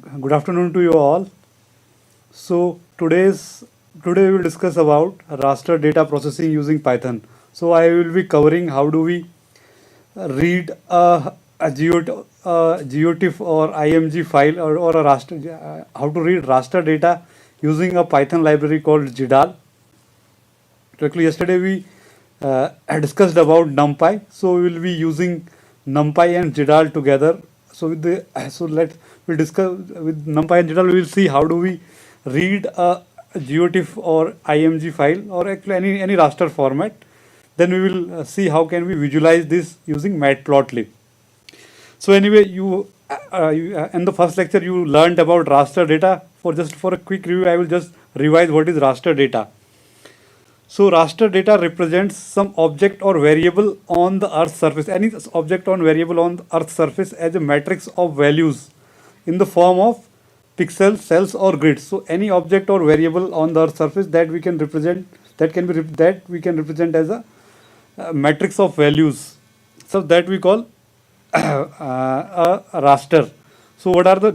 Good afternoon to you all. So today we will discuss about raster data processing using Python. So I will be covering how do we read a GeoTIFF or IMG file or a raster, how to read raster data using a Python library called GDAL. Directly yesterday we had discussed about NumPy, so we will be using NumPy and GDAL together. So with the so let we discuss with NumPy and GDAL. We will see how do we read a GeoTIFF or IMG file or actually any raster format. Then we will see how can we visualize this using Matplotlib. So anyway, in the first lecture you learned about raster data. For a quick review, I will just revise what is raster data. So raster data represents some object or variable on the Earth's surface, any object or variable on the Earth's surface as a matrix of values in the form of pixels, cells, or grids. So any object or variable on the Earth's surface that we can represent, that we can represent as a matrix of values. So that we call a raster. So what are a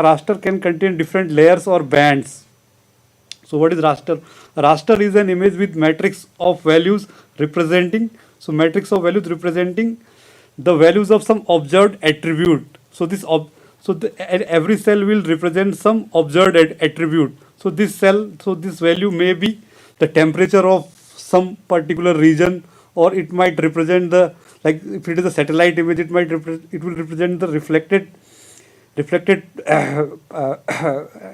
raster can contain different layers or bands. So what is raster? Raster is an image with matrix of values representing. So matrix of values representing the values of some observed attribute. So every cell will represent some observed attribute. So this value may be the temperature of some particular region, or it might represent the, like if it is a satellite image, it will represent the reflected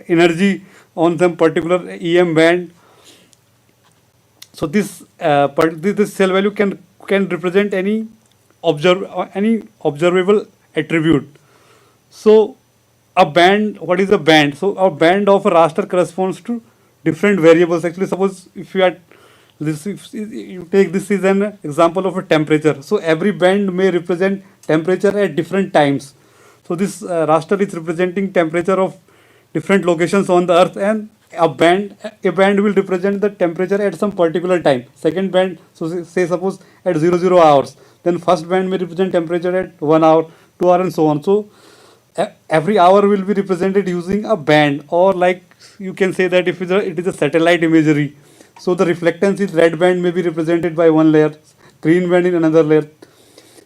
energy on some particular EM band. So this cell value can represent any observable attribute. So a band, what is a band? So a band of a raster corresponds to different variables. Actually, suppose if you take this is an example of a temperature. So every band may represent temperature at different times. So this raster is representing temperature of different locations on the earth, and a band will represent the temperature at some particular time. Second band, so say suppose at 00 hours, then first band may represent temperature at 1 hour, 2 hour, and so on. So every hour will be represented using a band, or like you can say that if it is a satellite imagery, so the reflectance is red band may be represented by one layer, green band in another layer,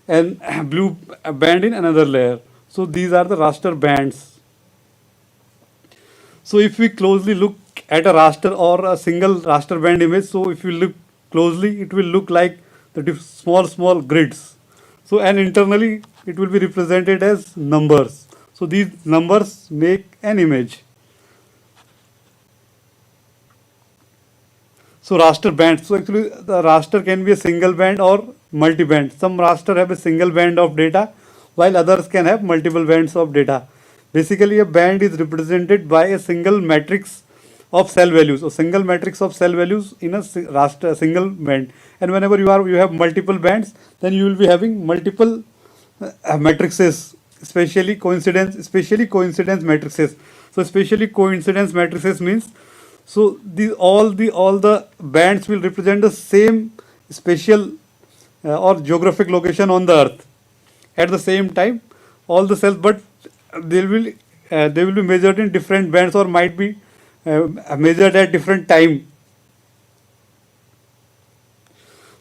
and blue band in another layer. So these are the raster bands. So if we closely look at a raster or a single raster band image, so if you look closely, it will look like the small grids. So and internally it will be represented as numbers. So these numbers make an image. So raster band. So actually the raster can be a single band or multi-band. Some raster have a single band of data, while others can have multiple bands of data. Basically, a band is represented by a single matrix of cell values, a single matrix of cell values in a raster, single band. And whenever you have multiple bands, then you will be having multiple matrices, especially coincidence matrices. So especially coincidence matrices means, so all the bands will represent the same spatial or geographic location on the earth at the same time, all the cells, but they will be measured in different bands, or might be measured at different time.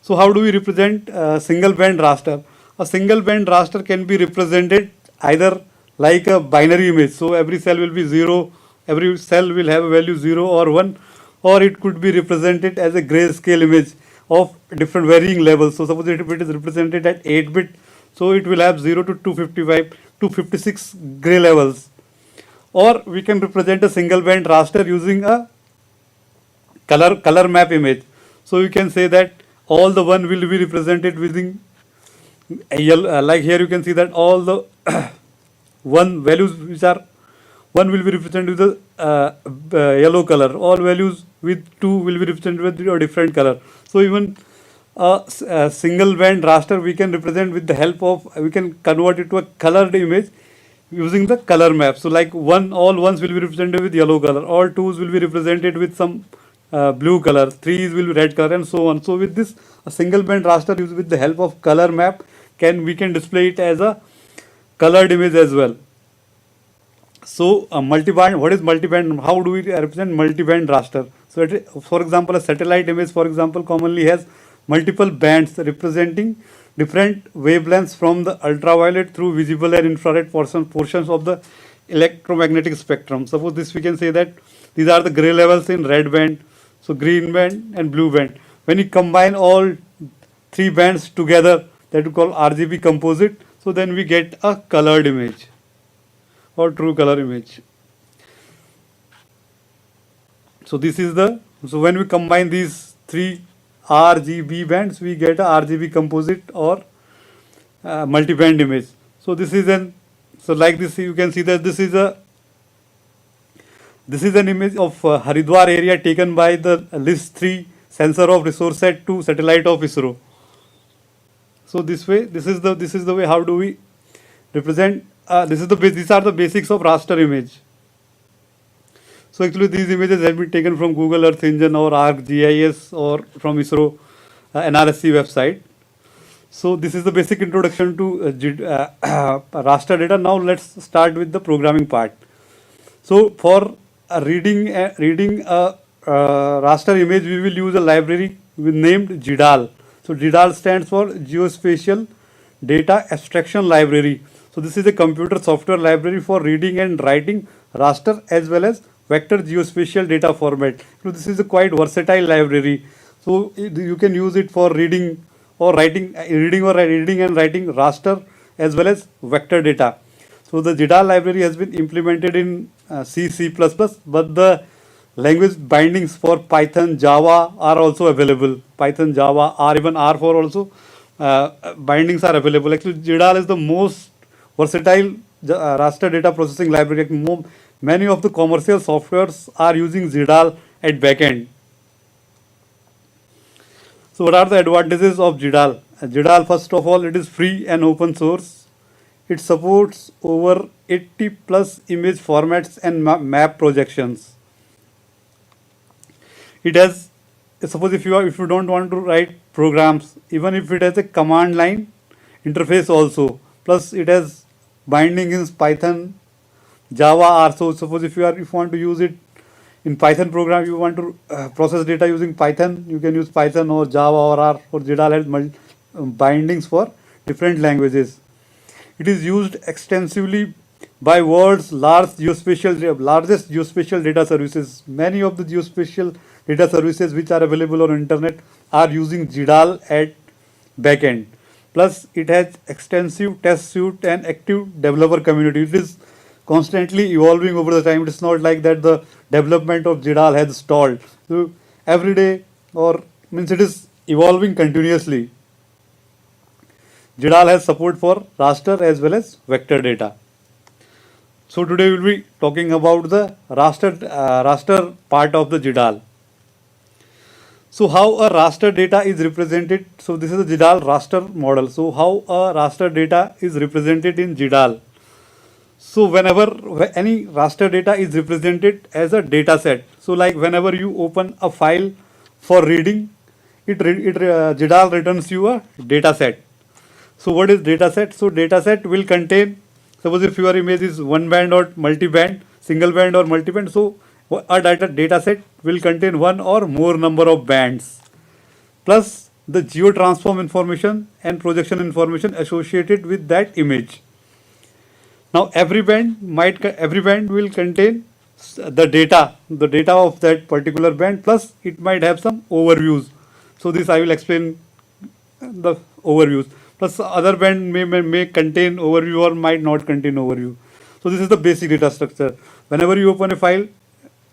So how do we represent single band raster? A single band raster can be represented either like a binary image. So every cell will be 0, every cell will have a value 0 or 1, or it could be represented as a grayscale image of different varying levels. So suppose if it is represented at 8-bit, so it will have 0 to 255, 256 gray levels. Or we can represent a single band raster using a color map image. So you can say that all the one will be represented using a yellow, like here you can see that all the one values which are one will be represented with a yellow color. All values with 2 will be represented with a different color. So even a single band raster we can represent with the help of, we can convert it to a colored image using the color map. So like all ones will be represented with yellow color, all twos will be represented with some blue color, threes will be red color, and so on. So with this, a single band raster used with the help of color map we can display it as a colored image as well. So multiband, what is multiband? How do we represent multiband raster? So for example, a satellite image, for example, commonly has multiple bands representing different wavelengths from the ultraviolet through visible and infrared portions of the electromagnetic spectrum. Suppose this we can say that these are the gray levels in red band, so green band and blue band. When you combine all three bands together, that we call RGB composite, so then we get a colored image or true color image. So this is the, so when we combine these three RGB bands, we get a RGB composite or multi-band image. So this is an, so like this you can see that this is an image of Haridwar area taken by the list 3 sensor of resource set 2 satellite of ISRO. So this way, this is the way how do we represent. These are the basics of raster image. So actually these images have been taken from Google Earth Engine or ArcGIS or from ISRO NRSC website. So this is the basic introduction to raster data. Now let's start with the programming part. So for reading a raster image, we will use a library named GDAL. So GDAL stands for Geospatial Data Abstraction Library. So this is a computer software library for reading and writing raster as well as vector geospatial data format. So this is a quite versatile library. So you can use it for reading or writing and writing raster as well as vector data. So the GDAL library has been implemented in C++, but the language bindings for Python, Java are also available. Python, Java, or even R4 also bindings are available. Actually, GDAL is the most versatile raster data processing library. Many of the commercial softwares are using GDAL at backend. So what are the advantages of GDAL? GDAL, first of all, it is free and open source. It supports over 80 plus image formats and map projections. It has, suppose if you don't want to write programs, even if it has a command line interface also, plus it has binding in Python, Java also. Suppose if you want to use it in Python program, you want to process data using Python, you can use Python or Java or R, or GDAL has bindings for different languages. It is used extensively by world's largest geospatial data services. Many of the geospatial data services which are available on internet are using GDAL at backend. Plus, it has extensive test suite and active developer community. It is constantly evolving over the time. It is not like that the development of GDAL has stalled. So every day, or means it is evolving continuously. GDAL has support for raster as well as vector data. So today we will be talking about the raster part of the GDAL. So how a raster data is represented. So this is a GDAL raster model. So how a raster data is represented in GDAL. So whenever any raster data is represented as a data set. So like whenever you open a file for reading, GDAL returns you a data set. So what is data set? So data set will contain, suppose if your image is one band or multi-band, single band or multi-band, so a data set will contain one or more number of bands, plus the geo-transform information and projection information associated with that image. Now every band will contain the data of that particular band, plus it might have some overviews. So this I will explain the overviews. Plus other band may contain overview or might not contain overview. So this is the basic data structure. Whenever you open a file,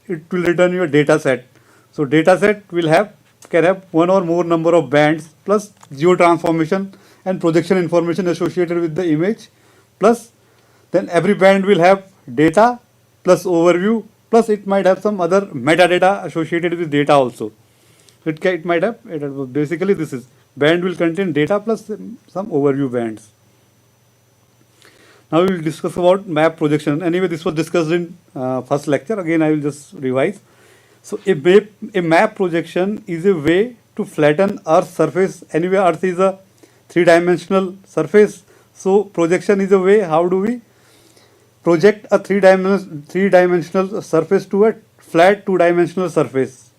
it will return you a data set. So data set can have one or more number of bands, plus geo transformation and projection information associated with the image, plus then every band will have data plus overview, plus it might have some other metadata associated with data also. It might have, basically this is, band will contain data plus some overview bands. Now we will discuss about map projection. Anyway, this was discussed in first lecture. Again, I will just revise. So a map projection is a way to flatten Earth's surface. Anyway, Earth is a three-dimensional surface. So projection is a way how do we project a three-dimensional surface to a flat two-dimensional surface.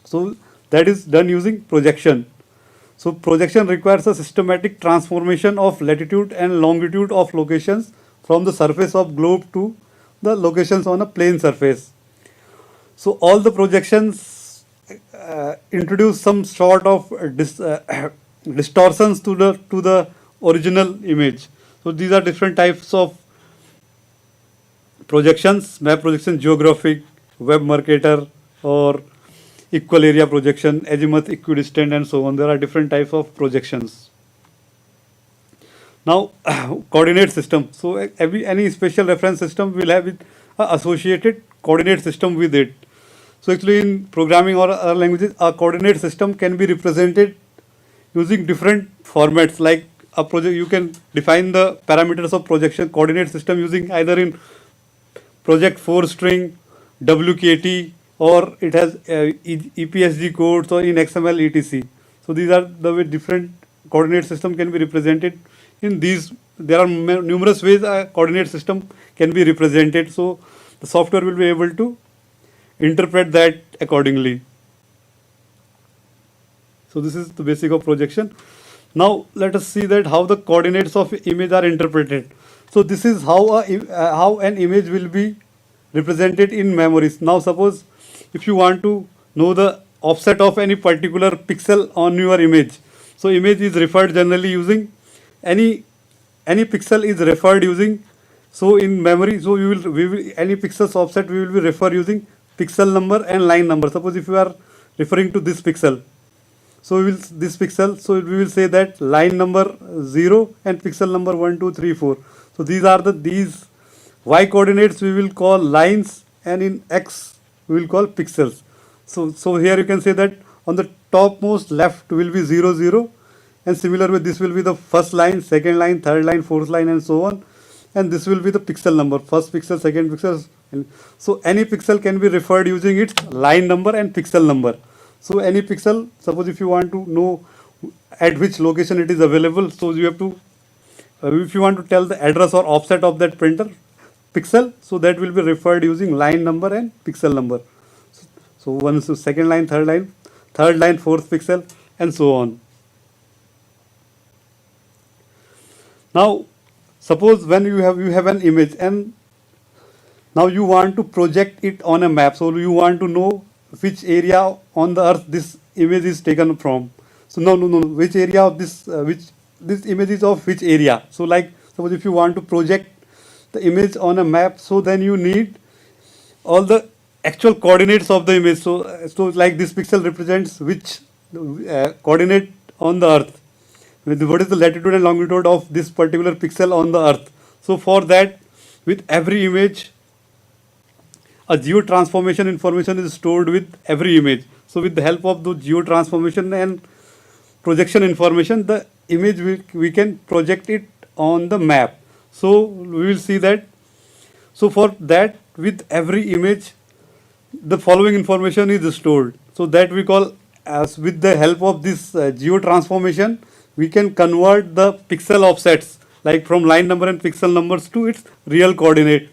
So that is done using projection. So projection requires a systematic transformation of latitude and longitude of locations from the surface of globe to the locations on a plane surface. So all the projections introduce some sort of distortions to the original image. So these are different types of projections: map projection, geographic, web Mercator, or equal area projection, azimuth, equidistant, and so on. There are different types of projections. Now, coordinate system. So any special reference system will have it, associated coordinate system with it. So actually, in programming or other languages, a coordinate system can be represented using different formats. Like a project, you can define the parameters of projection coordinate system using either in project 4 string, WKT, or it has EPSG codes, or in XML etc. So these are the way different coordinate system can be represented. In these, there are numerous ways a coordinate system can be represented. So the software will be able to interpret that accordingly. So this is the basic of projection. Now let us see that how the coordinates of image are interpreted. So this is how how an image will be represented in memories. Now suppose if you want to know the offset of any particular pixel on your image. So image is referred generally using any pixel is referred using. So in memory, so we will any pixels offset we will be refer using pixel number and line number. Suppose if you are referring to this pixel, so we will this pixel, so we will say that line number 0 and pixel number 1, 2, 3, 4. So these are these y coordinates we will call lines, and in x we will call pixels. So here you can say that on the topmost left will be 0, 0, and similar with this will be the first line, second line, third line, fourth line, and so on. And this will be the pixel number, first pixel, second pixel. So any pixel can be referred using its line number and pixel number. So any pixel, suppose if you want to know at which location it is available, so you have to, if you want to tell the address or offset of that printer pixel, so that will be referred using line number and pixel number. So one is the second line, third line, fourth pixel, and so on. Now, suppose when you have an image, and now you want to project it on a map. So you want to know which area on the earth this image is taken from. So no, which area of this this image is of which area. So like suppose if you want to project the image on a map, so then you need all the actual coordinates of the image. So like this pixel represents which coordinate on the earth. What is the latitude and longitude of this particular pixel on the earth? So for that, with every image, a geotransformation information is stored with every image. So with the help of the geotransformation and projection information, the image we can project it on the map. So we will see that. So for that, with every image, the following information is stored. So that we call, as with the help of this geotransformation, we can convert the pixel offsets like from line number and pixel numbers to its real coordinate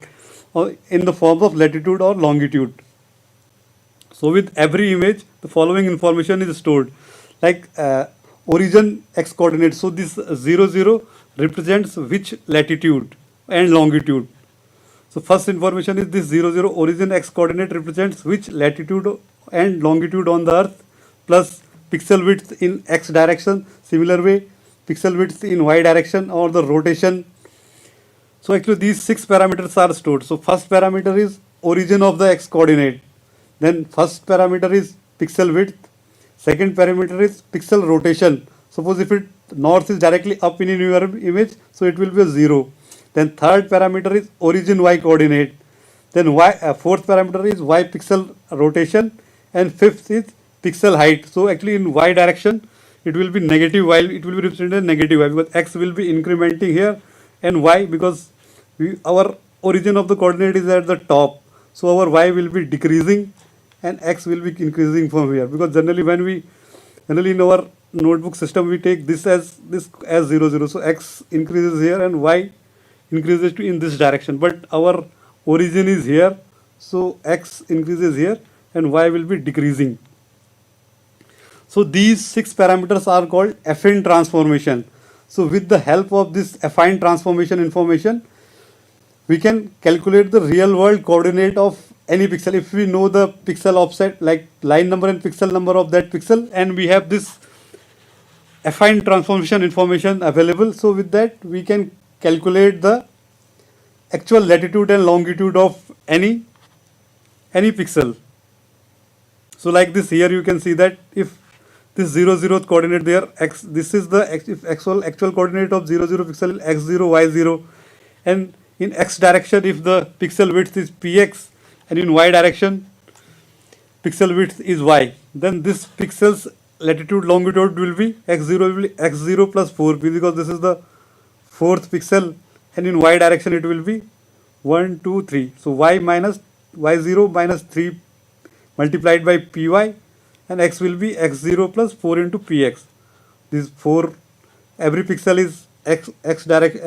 in the form of latitude or longitude. So with every image, the following information is stored, like origin x coordinate. So this 0, 0 represents which latitude and longitude. So first information is this 0, 0 origin x coordinate represents which latitude and longitude on the earth, plus pixel width in x direction. Similar way, pixel width in y direction, or the rotation. So actually these 6 parameters are stored. So first parameter is origin of the x coordinate. Then first parameter is pixel width. Second parameter is pixel rotation. Suppose if it north is directly up in your image, so it will be a 0. Then third parameter is origin y coordinate. Then fourth parameter is y pixel rotation, and fifth is pixel height. So actually in y direction it will be negative, while it will be represented negative y, because x will be incrementing here, and y, because our origin of the coordinate is at the top, so our y will be decreasing and x will be increasing from here, because generally in our notebook system we take this as 0, 0. So x increases here and y increases to in this direction, but our origin is here, so x increases here and y will be decreasing. So these 6 parameters are called affine transformation. So with the help of this affine transformation information, we can calculate the real world coordinate of any pixel. If we know the pixel offset, like line number and pixel number of that pixel, and we have this affine transformation information available, so with that we can calculate the actual latitude and longitude of any pixel. So like this, here you can see that if this 0 coordinate there, x, this is the actual coordinate of 0 pixel, x0 y0, and in x direction if the pixel width is px, and in y direction pixel width is y, then this pixel's latitude longitude will be x0 plus 4p, because this is the fourth pixel, and in y direction it will be 1 2 3. So y0 minus 3 multiplied by py, and x will be x0 plus 4 into px. This 4, every pixel is x direct,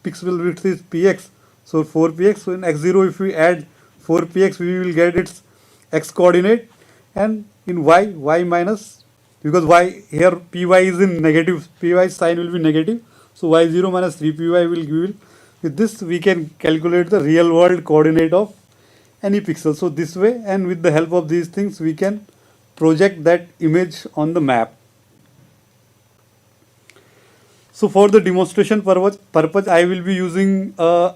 pixel width is px, so 4px. So in x0 if we add 4px, we will get its x coordinate, and in y minus, because y here py is in negative, py sign will be negative, so y0 minus 3py will give. With this we can calculate the real world coordinate of any pixel. So this way, and with the help of these things, we can project that image on the map. So for the demonstration purpose, I will be using a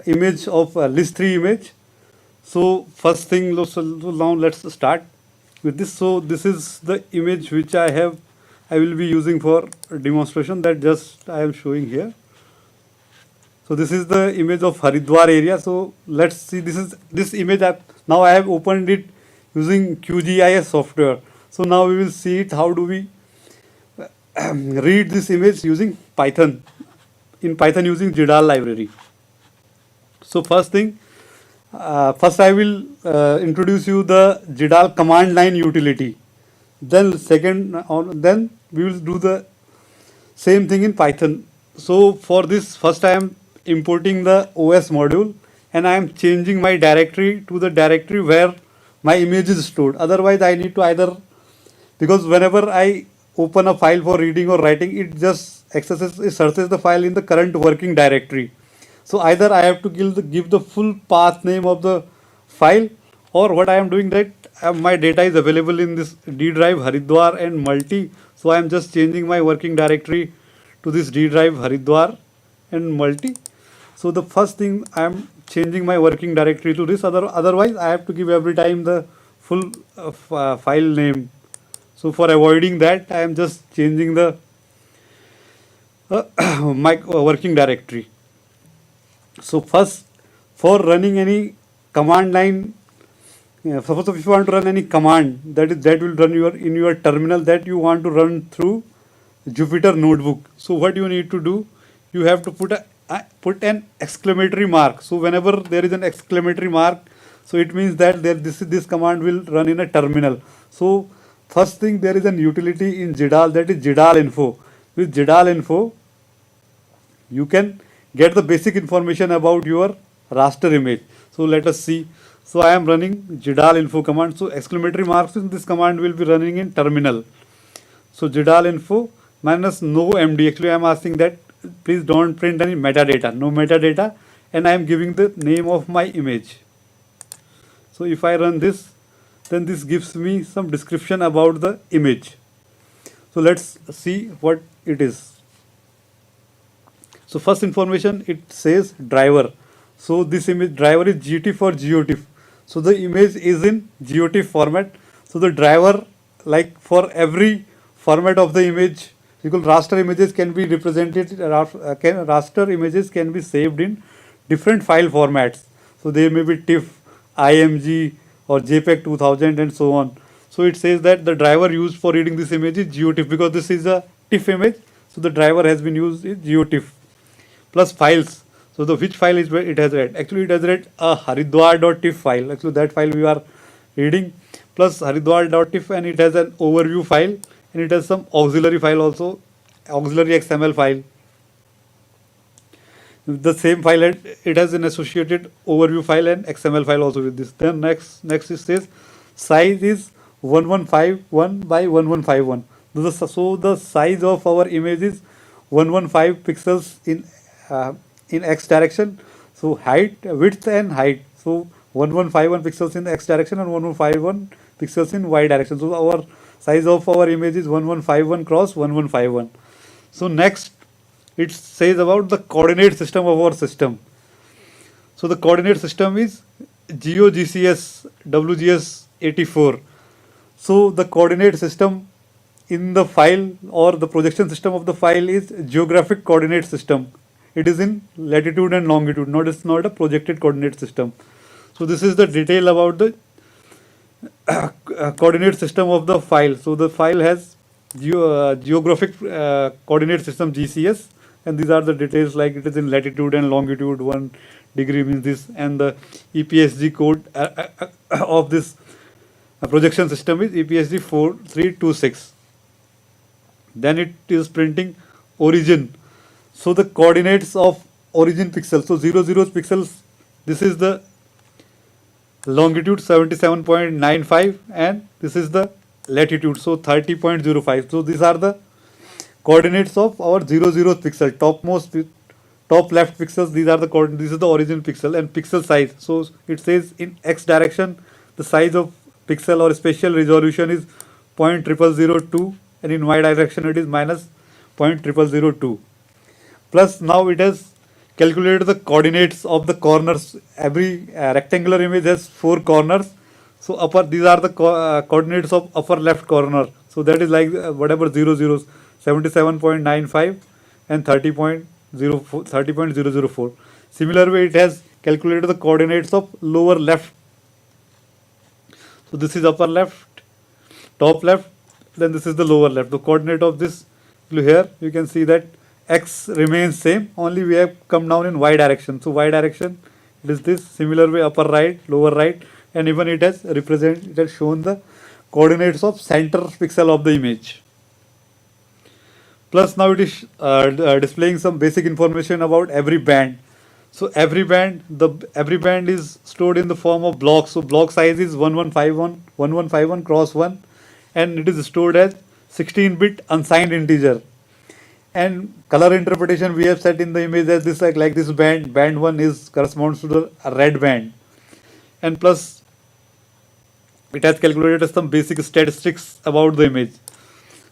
image of a list 3 image. So first thing, so now let's start with this. So this is the image which I will be using for demonstration, that just I am showing here. So this is the image of Haridwar area. So let's see, this image now I have opened it using QGIS software. So now we will see it, how do we read this image using Python, in Python using GDAL library. So first thing, first I will introduce you the GDAL command line utility. Then then we will do the same thing in Python. So for this, first I am importing the OS module, and I am changing my directory to the directory where my image is stored. Otherwise I need to either, because whenever I open a file for reading or writing, it just searches the file in the current working directory. So either I have to give the full path name of the file, or what I am doing, that my data is available in this D drive Haridwar and multi. So I am just changing my working directory to this D drive Haridwar and multi. So the first thing, I am changing my working directory to this. Otherwise I have to give every time the full file name. So for avoiding that, I am just changing the my working directory. So first, for running any command line, suppose if you want to run any command, that will run in your terminal, that you want to run through Jupyter Notebook. So what you need to do, you have to put an exclamatory mark. So whenever there is an exclamatory mark, so it means that this command will run in a terminal. So first thing, there is an utility in GDAL, that is GDAL info. With GDAL info, you can get the basic information about your raster image. So let us see. So I am running GDAL info command. So exclamatory marks in this command will be running in terminal. So GDAL info minus no MD. Actually I am asking that please don't print any metadata, no metadata, and I am giving the name of my image. So if I run this, then this gives me some description about the image. So let's see what it is. So first information, it says driver. So this image driver is GT for GeoTIFF. So the image is in GeoTIFF format. So the driver, like for every format of the image, because raster images can be represented, raster images can be saved in different file formats. So they may be TIFF, IMG, or JPEG 2000 and so on. So it says that the driver used for reading this image is GeoTIFF, because this is a TIFF image. So the driver has been used is GeoTIFF. Plus files. So the which file is where it has read? Actually it has read a Haridwar.tiff file. Actually that file we are reading. Plus Haridwar.tiff, and it has an overview file, and it has some auxiliary file also, auxiliary XML file. The same file, it has an associated overview file and XML file also with this. Then next it says size is 1151 by 1151. So the size of our image is 115 pixels in X direction. So height, width and height. So 1151 pixels in X direction and 1151 pixels in Y direction. So our size of our image is 1151 cross 1151. So next it says about the coordinate system of our system. So the coordinate system is GeoGCS WGS 84. So the coordinate system in the file or the projection system of the file is geographic coordinate system. It is in latitude and longitude, it's not a projected coordinate system. So this is the detail about the coordinate system of the file. So the file has geographic coordinate system GCS, and these are the details, like it is in latitude and longitude, 1 degree means this, and the EPSG code of this projection system is EPSG 4326. Then it is printing origin. So the coordinates of origin pixel, so 00 pixels, this is the longitude 77.95 and this is the latitude, so 30.05. So these are the coordinates of our 00 pixel, top left pixels. These are the coordinates. This is the origin pixel and pixel size. So it says in X direction the size of pixel or spatial resolution is 0.0002 and in Y direction it is minus 0.0002. Plus now it has calculated the coordinates of the corners. Every rectangular image has 4 corners. So these are the coordinates of upper left corner. So that is like whatever 00s, 77.95 and 30.004. Similar way it has calculated the coordinates of lower left. So this is upper left, top left, then this is the lower left. The coordinate of this here, you can see that X remains same, only we have come down in Y direction. So Y direction, it is this. Similar way upper right, lower right, and even it has shown the coordinates of center pixel of the image. Plus now it is displaying some basic information about every band. So every band is stored in the form of blocks. So block size is 1151 cross 1, and it is stored as 16-bit unsigned integer. And color interpretation we have set in the image as this, like this band 1 is corresponds to the red band. And plus it has calculated some basic statistics about the image.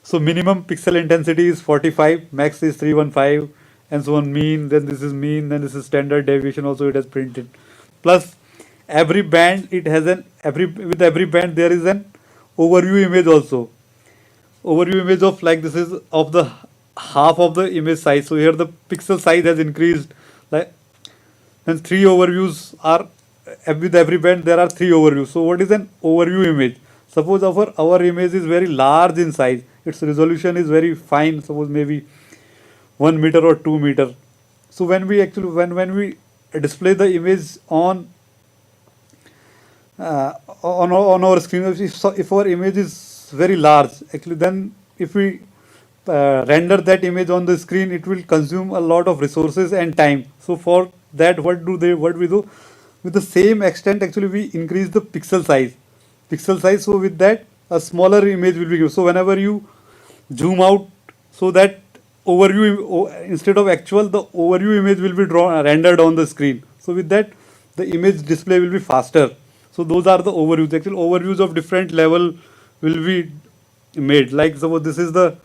So minimum pixel intensity is 45, max is 315, and so on. Mean, then this is mean, then this is standard deviation also it has printed. Plus every band, it has with every band there is an overview image also. Overview image of, like this is of the half of the image size. So here the pixel size has increased, like, and 3 overviews are with every band there are 3 overviews. So what is an overview image? Suppose our image is very large in size, its resolution is very fine, suppose maybe 1 meter or 2 meter. So when we display the image on our screen, if our image is very large, actually, then if we render that image on the screen, it will consume a lot of resources and time. So for that, what we do, with the same extent, actually we increase the pixel size. So with that, a smaller image will be given. So whenever you zoom out, so that overview, instead of actual, the overview image will be rendered on the screen. So with that, the image display will be faster. So those are the overviews. Actual overviews of different level will be made. Like suppose this is the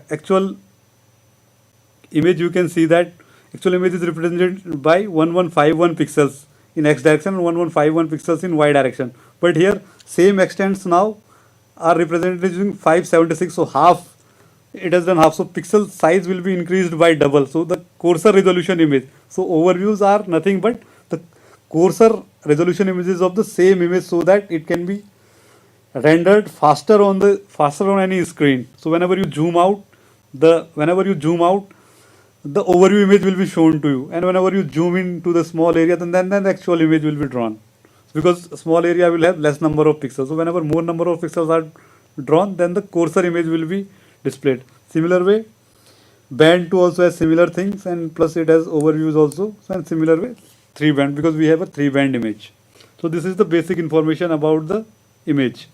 actual image. You can see that actual image is represented by 1151 pixels in X direction and 1151 pixels in Y direction. But here same extents now are represented using 576. So half, it has done half. So pixel size will be increased by double. So the coarser resolution image. So overviews are nothing but the coarser resolution images of the same image, so that it can be rendered faster on any screen. So whenever you zoom out, the overview image will be shown to you, and whenever you zoom into the small area, then the actual image will be drawn, because a small area will have less number of pixels. So whenever more number of pixels are drawn, then the coarser image will be displayed. Similar way, Band 2 also has similar things, and plus it has overviews also. So in similar way, 3 band, because we have a 3 band image. So this is the basic information about the image.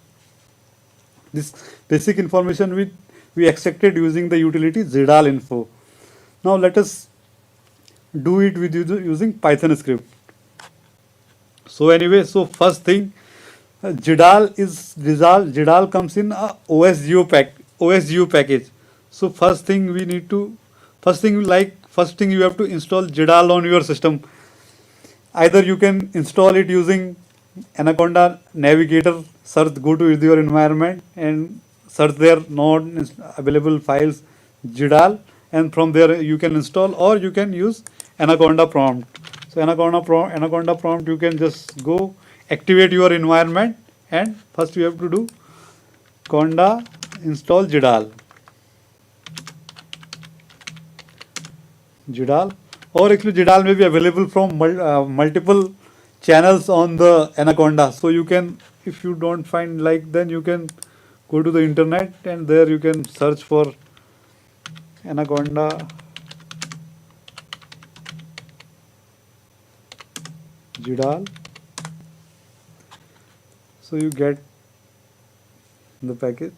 This basic information we extracted using the utility ZDAL info. Now let us do it with using Python script. So anyway, so first thing, GDAL comes in a OSGeo package. So first thing you have to install GDAL on your system. Either you can install it using Anaconda Navigator. Search, go to your environment and search their non available files GDAL, and from there you can install, or you can use Anaconda prompt. So Anaconda prompt, you can just go activate your environment, and first you have to do conda install GDAL, or actually GDAL may be available from multiple channels on the Anaconda. So you can, if you don't find, like, then you can go to the internet and there you can search for Anaconda GDAL. So you get the package.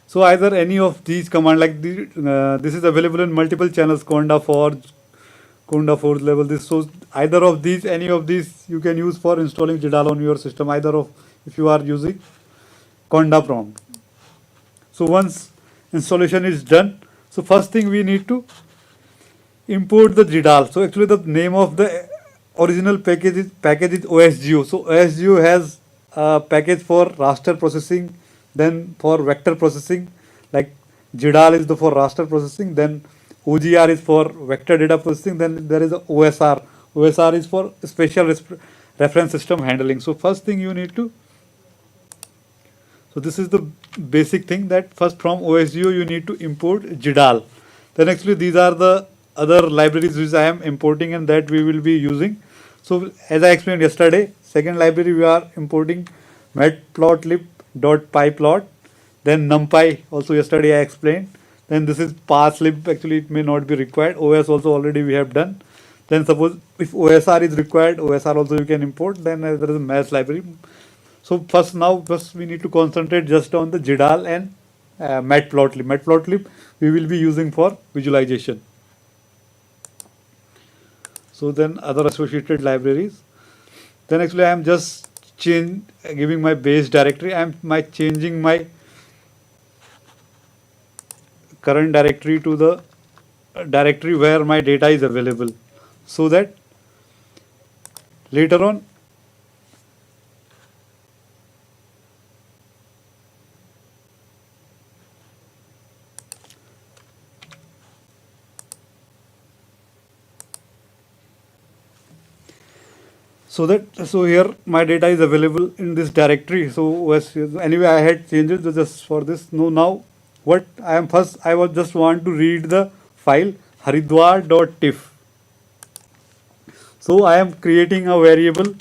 So either any of these command, like this is available in multiple channels, Conda Forge level. This, so either of these, any of these you can use for installing GDAL on your system. Either of, if you are using Conda prompt. So once installation is done, so first thing we need to import the GDAL. So actually the name of the original package is OSGeo. So OSGeo has a package for raster processing, then for vector processing, like GDAL is the for raster processing, then OGR is for vector data processing, then there is a OSR. OSR is for special reference system handling. So first thing you need to, so this is the basic thing, that first from OSGeo you need to import GDAL. Then actually these are the other libraries which I am importing and that we will be using. So as I explained yesterday, second library we are importing matplotlib.pyplot, then numpy also yesterday I explained. Then this is parslib, actually it may not be required. OS also already we have done. Then suppose if OSR is required, OSR also you can import. Then there is a math library. So first we need to concentrate just on the GDAL and matplotlib. Matplotlib we will be using for visualization. So then other associated libraries. Then actually I am just giving my base directory. I am changing my current directory to the directory where my data is available, so that later on so here my data is available in this directory. So anyway I had changes just for this. Now what I am, first I was just want to read the file haridwar.tif. So I am creating a variable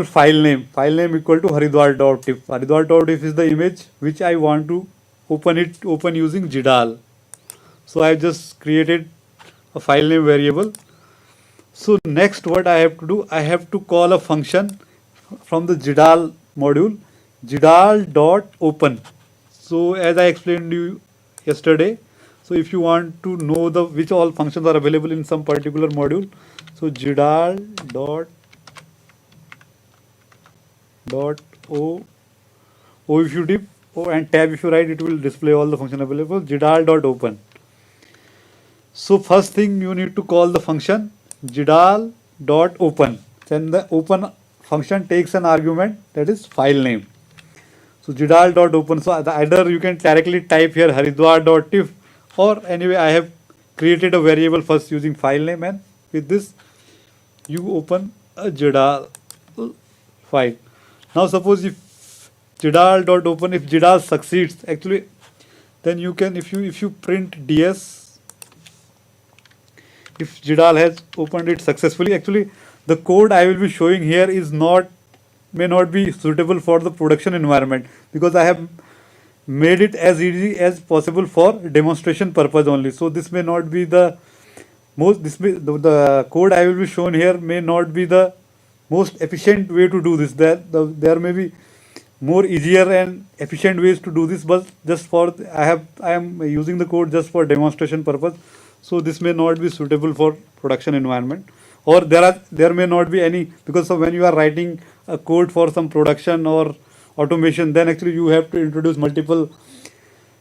file name equal to haridwar.tif. Haridwar.tif is the image which I want to open using GDAL. So I just created a file name variable. So next what I have to do, I have to call a function from the GDAL module, GDAL.open. So as I explained to you yesterday, so if you want to know which all functions are available in some particular module, so GDAL.o if you dip and tab if you write, it will display all the functions available. GDAL.open. So first thing you need to call the function GDAL.open. Then the open function takes an argument, that is file name. So GDAL.open. So either you can directly type here haridwar.tif, or anyway I have created a variable first using file name, and with this you open a GDAL file. Now suppose if GDAL.open, if GDAL succeeds, actually then you can, if you print ds, if Jidal has opened it successfully. Actually, the code I will be showing here is not may not be suitable for the production environment, because I have made it as easy as possible for demonstration purpose only. So this may not be the most the code I will be shown here may not be the most efficient way to do this. There may be more easier and efficient ways to do this, but just for I am using the code just for demonstration purpose. So this may not be suitable for production environment, or there may not be any, because of when you are writing a code for some production or automation, then actually you have to introduce multiple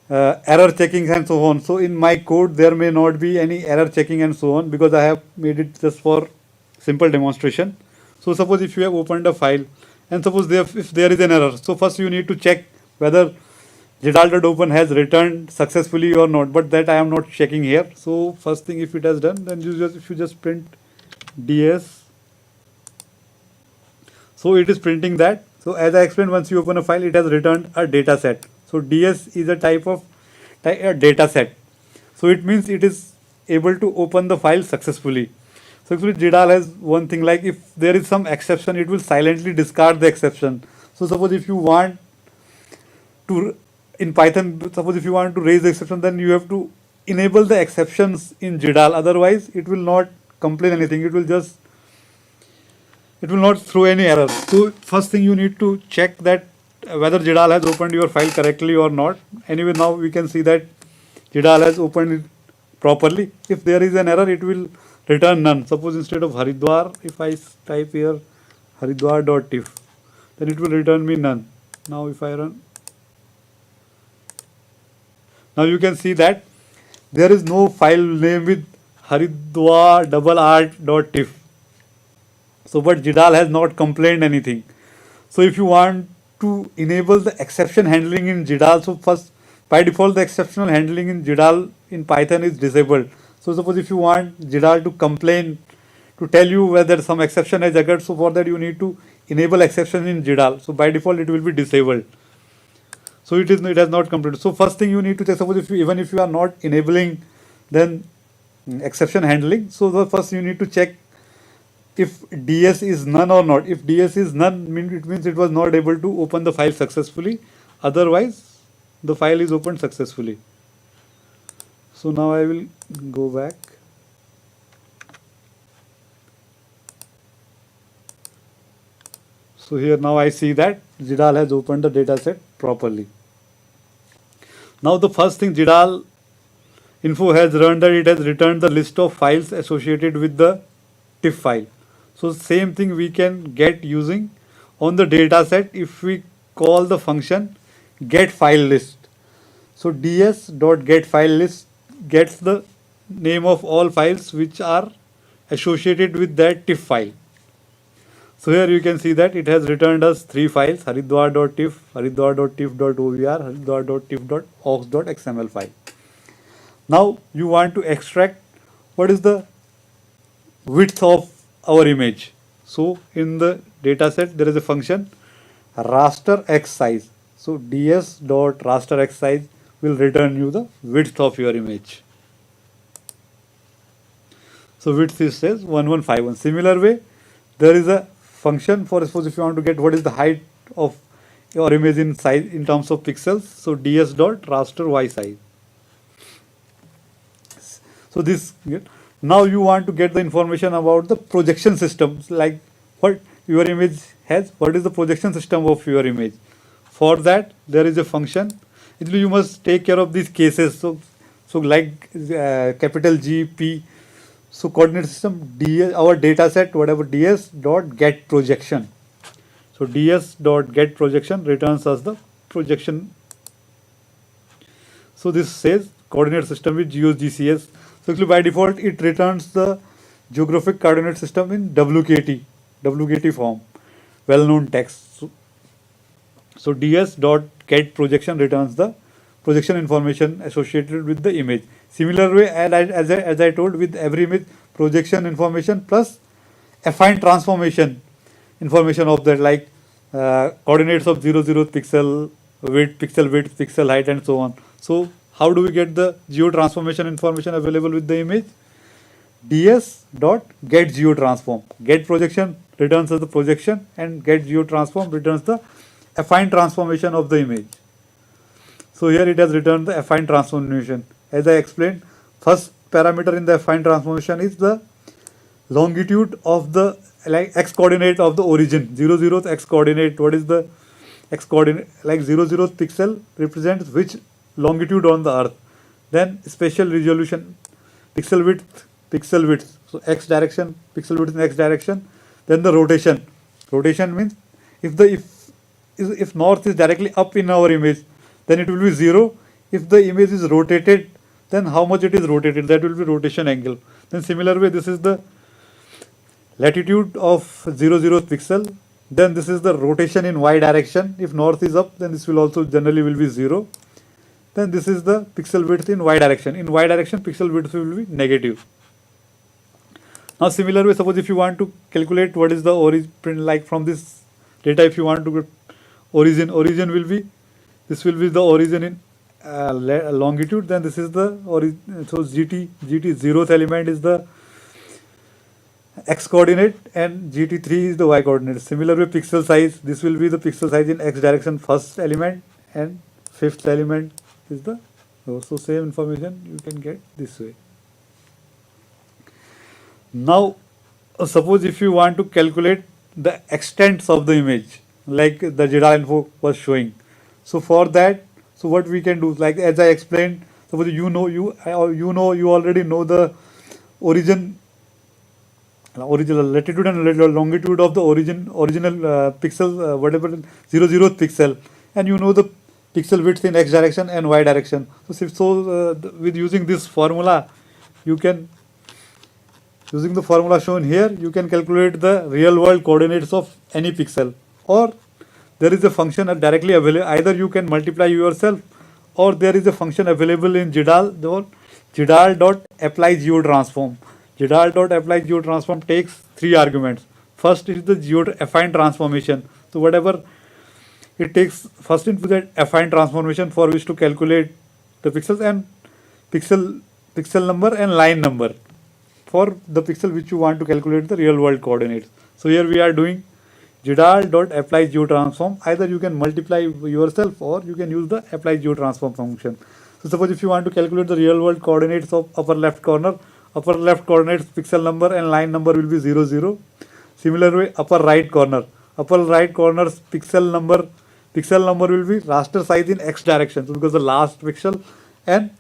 error checking and so on. So in my code there may not be any error checking and so on, because I have made it just for simple demonstration. So suppose if you have opened a file and suppose if there is an error, so first you need to check whether Jidal.open has returned successfully or not, but that I am not checking here. So first thing, if it has done, then if you just print ds, so it is printing that. So as I explained, once you open a file, it has returned a data set. So ds is a type of a data set. So it means it is able to open the file successfully. So actually Jidal has one thing, like if there is some exception, it will silently discard the exception. So suppose if you want to, in Python, suppose if you want to raise the exception, then you have to enable the exceptions in Jidal. Otherwise, it will not complain anything. It will not throw any error. So first thing, you need to check that whether Jidal has opened your file correctly or not. Anyway, now we can see that Jidal has opened it properly. If there is an error, it will return none. Suppose instead of Haridwar, if I type here haridwar.tif, then it will return me none. Now if I run, now you can see that there is no file name with haridwar.tif. So but Jidal has not complained anything. So if you want to enable the exception handling in Jidal, so first by default the exceptional handling in Jidal in Python is disabled. So suppose if you want Jidal to complain, to tell you whether some exception has occurred, so for that you need to enable exception in Jidal. So by default it will be disabled. So it has not completed. So first thing you need to check, suppose if you, even if you are not enabling then exception handling, so the first you need to check if ds is none or not. If ds is none, it means it was not able to open the file successfully. Otherwise the file is opened successfully. So now I will go back. So here now I see that Jidal has opened the data set properly. Now the first thing Jidal info has run, that it has returned the list of files associated with the TIFF file. So same thing we can get using on the data set if we call the function get file list. So ds.getFileList gets the name of all files which are associated with that TIFF file. So here you can see that it has returned us 3 files: haridwar.tif, haridwar.tif.ovr, haridwar.tif.aux.xml file. Now you want to extract what is the width of our image. So in the data set there is a function raster x size. So ds.raster x size will return you the width of your image. So width is says 1151. Similar way, there is a function for, suppose if you want to get what is the height of your image in size in terms of pixels. So ds.raster y size. So this, now you want to get the information about the projection systems, like what your image has, what is the projection system of your image. For that there is a function. Actually you must take care of these cases. So like capital G, P. So coordinate system, ds, our data set, whatever, ds.getProjection. So ds.getProjection returns us the projection. So this says coordinate system with GeoGCS. So actually by default it returns the geographic coordinate system in WKT form, well-known text. So ds.getProjection returns the projection information associated with the image. Similar way, as I told, with every image, projection information plus affine transformation information of that, like coordinates of 0 pixel width, pixel height, and so on. So how do we get the geo transformation information available with the image? ds dot get geotransform. Get projection returns the projection, and get geotransform returns the affine transformation of the image. So here it has returned the affine transformation. As I explained, first parameter in the affine transformation is the longitude of the x coordinate of the origin. 0 x coordinate. What is the x coordinate? 0 pixel represents which longitude on the earth. Then spatial resolution, pixel width, pixel width. So x direction, pixel width in x direction. Then the rotation. Rotation means if north is directly up in our image, then it will be 0. If the image is rotated, then how much it is rotated, that will be rotation angle. Then similar way, this is the latitude of 0 pixel. Then this is the rotation in y direction. If north is up, then this will also generally will be 0. Then this is the pixel width in y direction. In y direction, pixel width will be negative. Now similar way, suppose if you want to calculate what is the origin, like from this data, if you want to get origin will be, this will be the origin in longitude. Then this is the origin. So gt 0th element is the x coordinate, and gt3 is the y coordinate. Similar way, pixel size, this will be the pixel size in x direction, first element, and fifth element is the, so same information you can get this way. Now suppose if you want to calculate the extents of the image, like the JIDA info was showing. So for that, so what we can do, like as I explained, suppose you already know the origin, original latitude and longitude of the original pixel, whatever 0th pixel, and you know the pixel width in x direction and y direction. With using this formula, you can, using the formula shown here, you can calculate the real world coordinates of any pixel, or there is a function directly available. Either you can multiply yourself, or there is a function available in JIDAL, JIDAL.apply geotransform. JIDAL.apply geotransform takes 3 arguments. First is the affine transformation. So whatever it takes first into that affine transformation for which to calculate the pixels, and pixel number and line number for the pixel which you want to calculate the real world coordinates. So here we are doing JIDAL.apply geotransform. Either you can multiply yourself, or you can use the apply geotransform function. So suppose if you want to calculate the real world coordinates of upper left coordinates, pixel number and line number will be 0, 0. Similar way, upper right corner's pixel number will be raster size in x direction. So because the last pixel, and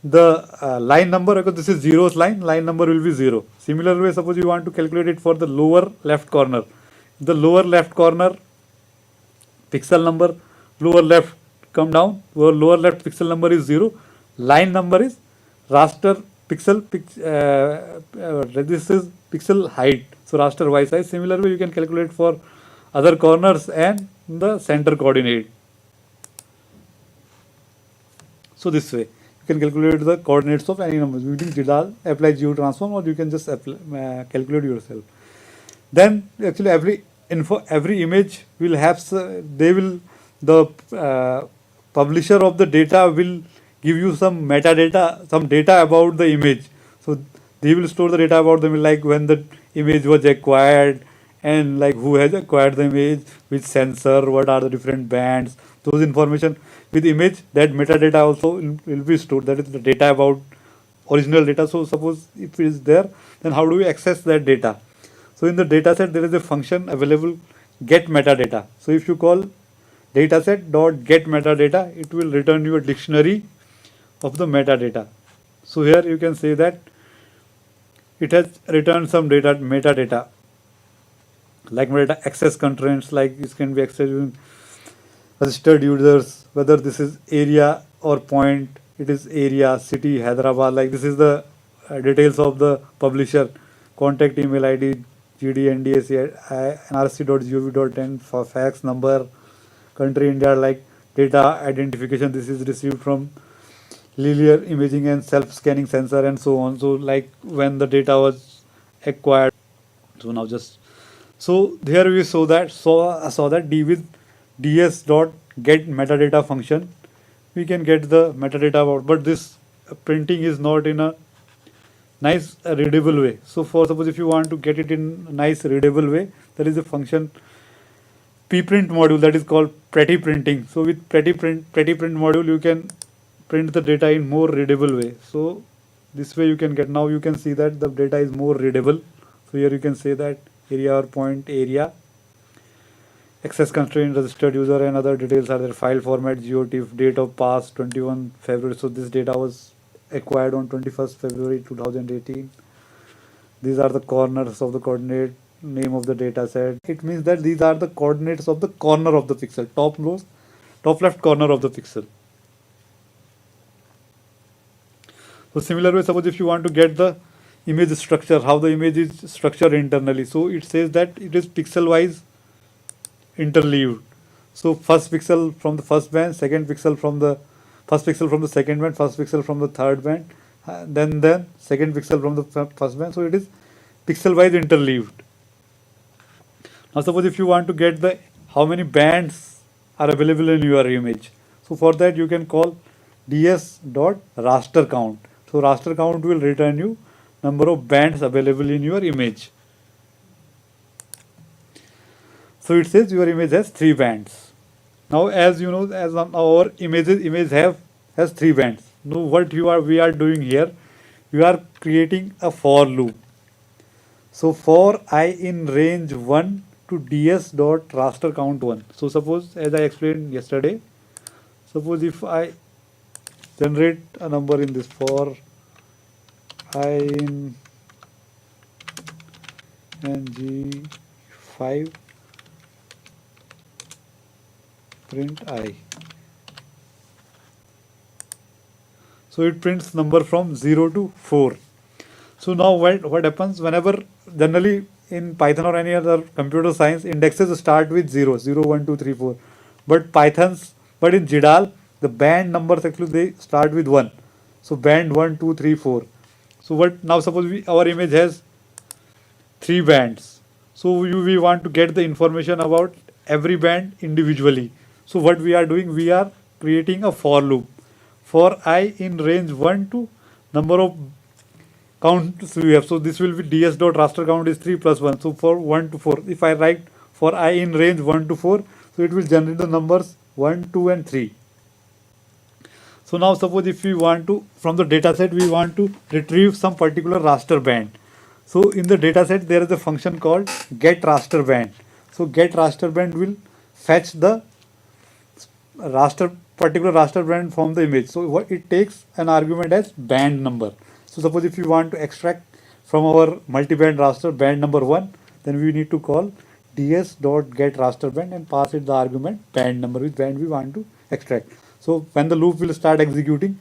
the line number, because this is 0th line number will be 0. Similar way, suppose you want to calculate it for the lower left corner. The lower left corner pixel number, lower left come down, lower left pixel number is 0. Line number is raster pixel, this is pixel height. So raster y size. Similar way, you can calculate for other corners and the center coordinate. So this way, you can calculate the coordinates of any numbers using JIDAL, apply geotransform, or you can just calculate yourself. Then actually every image will have, the publisher of the data will give you some metadata, some data about the image. So they will store the data about them, like when the image was acquired, and like who has acquired the image, which sensor, what are the different bands, those information with image, that metadata also will be stored. That is the data about original data. So suppose if it is there, then how do we access that data? So in the dataset, there is a function available, get metadata. So if you call dataset.get metadata, it will return you a dictionary of the metadata. So here you can say that it has returned some metadata, like metadata access constraints, like this can be accessed using registered users, whether this is area or point, it is area, city, Hyderabad, like this is the details of the publisher, contact email ID, GD, NDAC, nrc.gov.in, for fax number, country India, like data identification, this is received from linear imaging and self-scanning sensor, and so on. So like when the data was acquired. So now just, so here we saw that D with ds dot get metadata function, we can get the metadata about, but this printing is not in nice readable way. So for suppose if you want to get it in nice readable way, there is a function pprint module that is called pretty printing. So with pretty print module, you can print the data in more readable way. So this way you can get, now you can see that the data is more readable. So here you can say that area or point area, access constraint, registered user, and other details are there. File format, geotiff, date of pass 21 February. So this data was acquired on 21st February 2018. These are the corners of the coordinate, name of the data set. It means that these are the coordinates of the corner of the pixel, top left corner of the pixel. So similar way, suppose if you want to get the image structure, how the image is structured internally. So it says that it is pixel wise interleaved. So first pixel from the first band, second pixel from the first pixel from the second band, first pixel from the third band, then second pixel from the first band. So it is pixel wise interleaved. Now suppose if you want to get the how many bands are available in your image. So for that you can call ds.raster count. So raster count will return you number of bands available in your image. So it says your image has 3 bands. Now as you know, as our image has 3 bands. Now what we are doing here, we are creating a for loop. So for I in range 1 to ds dot raster count 1. So suppose, as I explained yesterday, suppose if I generate a number in this for I in ng5 print I. So it prints number from 0 to 4. So now what happens whenever, generally in Python or any other computer science, indexes start with 0, 0, 1, 2, 3, 4. But in GDAL, the band numbers actually they start with 1. So band 1, 2, 3, 4. So what now suppose our image has 3 bands. So we want to get the information about every band individually. So what we are doing, we are creating a for loop. For I in range 1 to number of counts we have. So this will be ds.raster count is 3 plus 1. So for 1 to 4, if I write for I in range 1 to 4, so it will generate the numbers 1, 2 and 3. So now suppose if we want to, from the data set, we want to retrieve some particular raster band. So in the data set, there is a function called get raster band. So get raster band will fetch the particular raster band from the image. So what it takes an argument as band number. So suppose if you want to extract from our multi-band raster band number 1, then we need to call ds.getRasterBand and pass it the argument band number, which band we want to extract. So when the loop will start executing,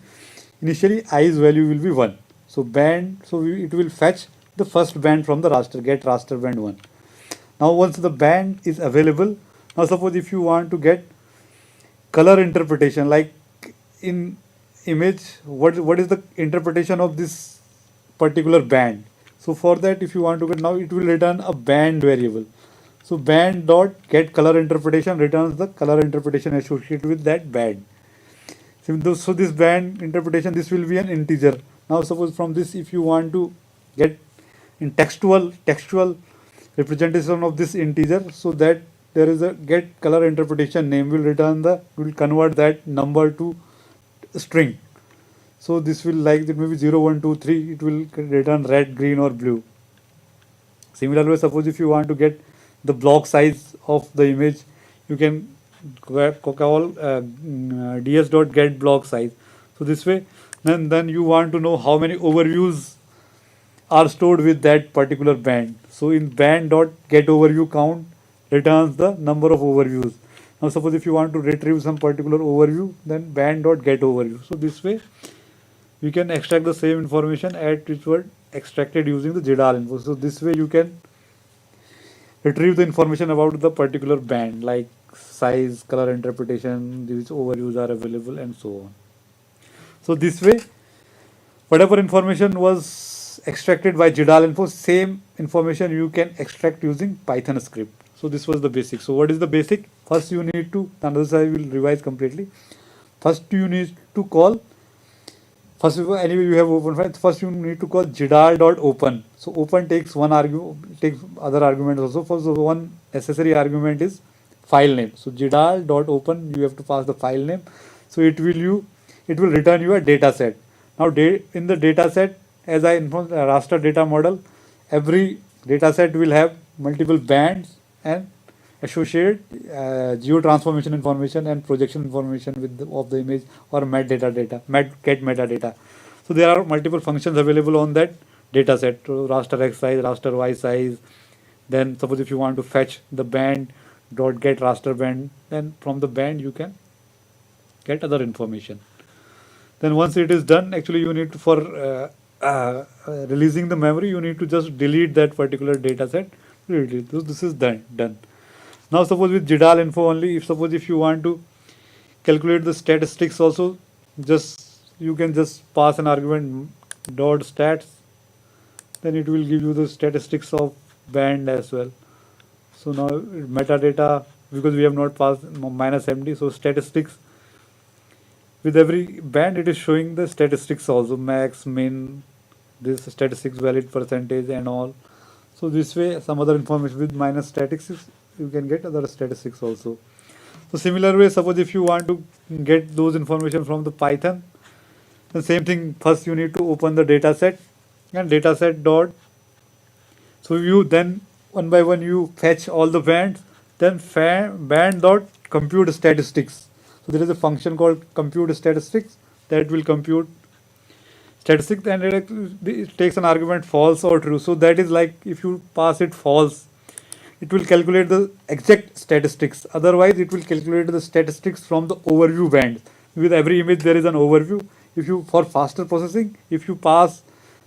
initially i's value will be 1. So it will fetch the first band from the raster, get raster band 1. Now once the band is available, now suppose if you want to get color interpretation, like in image, what is the interpretation of this particular band. So for that, if you want to get, now it will return a band variable. So band dot get color interpretation returns the color interpretation associated with that band. So this band interpretation, this will be an integer. Now suppose from this, if you want to get in textual representation of this integer, so that there is a get color interpretation name will convert that number to string. So this will, like it may be 0, 1, 2, 3, it will return red, green or blue. Similarly, suppose if you want to get the block size of the image, you can call ds.get block size. So this way, then you want to know how many overviews are stored with that particular band. So in band.get overview count returns the number of overviews. Now suppose if you want to retrieve some particular overview, then band.get overview. So this way we can extract the same information at which were extracted using the GDAL info. So this way you can retrieve the information about the particular band, like size, color interpretation, these overviews are available and so on. So this way, whatever information was extracted by GDAL info, same information you can extract using Python script. So this was the basic. So what is the basic? First you need to, another I will revise completely. First you need to call First, anyway, you have open file. First, you need to call gdal.open. So open takes one argument, takes other arguments also. First, the one necessary argument is file name. So gdal.open, you have to pass the file name. So it will return you a data set. Now, in the data set, as I informed, raster data model, every data set will have multiple bands and associated geo transformation information and projection information of the image or get metadata. So there are multiple functions available on that data set. So raster x size, raster y size. Then suppose if you want to fetch the band dot get raster band, then from the band you can get other information. Then once it is done, actually you need to releasing the memory, you need to just delete that particular data set. So this is done. Now suppose with GDAL info only, if you want to calculate the statistics also, you can just pass an argument dot stats, then it will give you the statistics of band as well. So now metadata, because we have not passed minus MD, so statistics, with every band it is showing the statistics also, max, min, this statistics valid percentage and all. So this way some other information with minus statistics, you can get other statistics also. So similar way, suppose if you want to get those information from the Python, the same thing, first you need to open the data set and data set dot. So you then one by one you fetch all the bands, then band dot compute statistics. So there is a function called compute statistics that will compute statistics, and it takes an argument false or true. So that is like if you pass it false, it will calculate the exact statistics. Otherwise, it will calculate the statistics from the overview band. With every image, there is an overview. If you, for faster processing, if you pass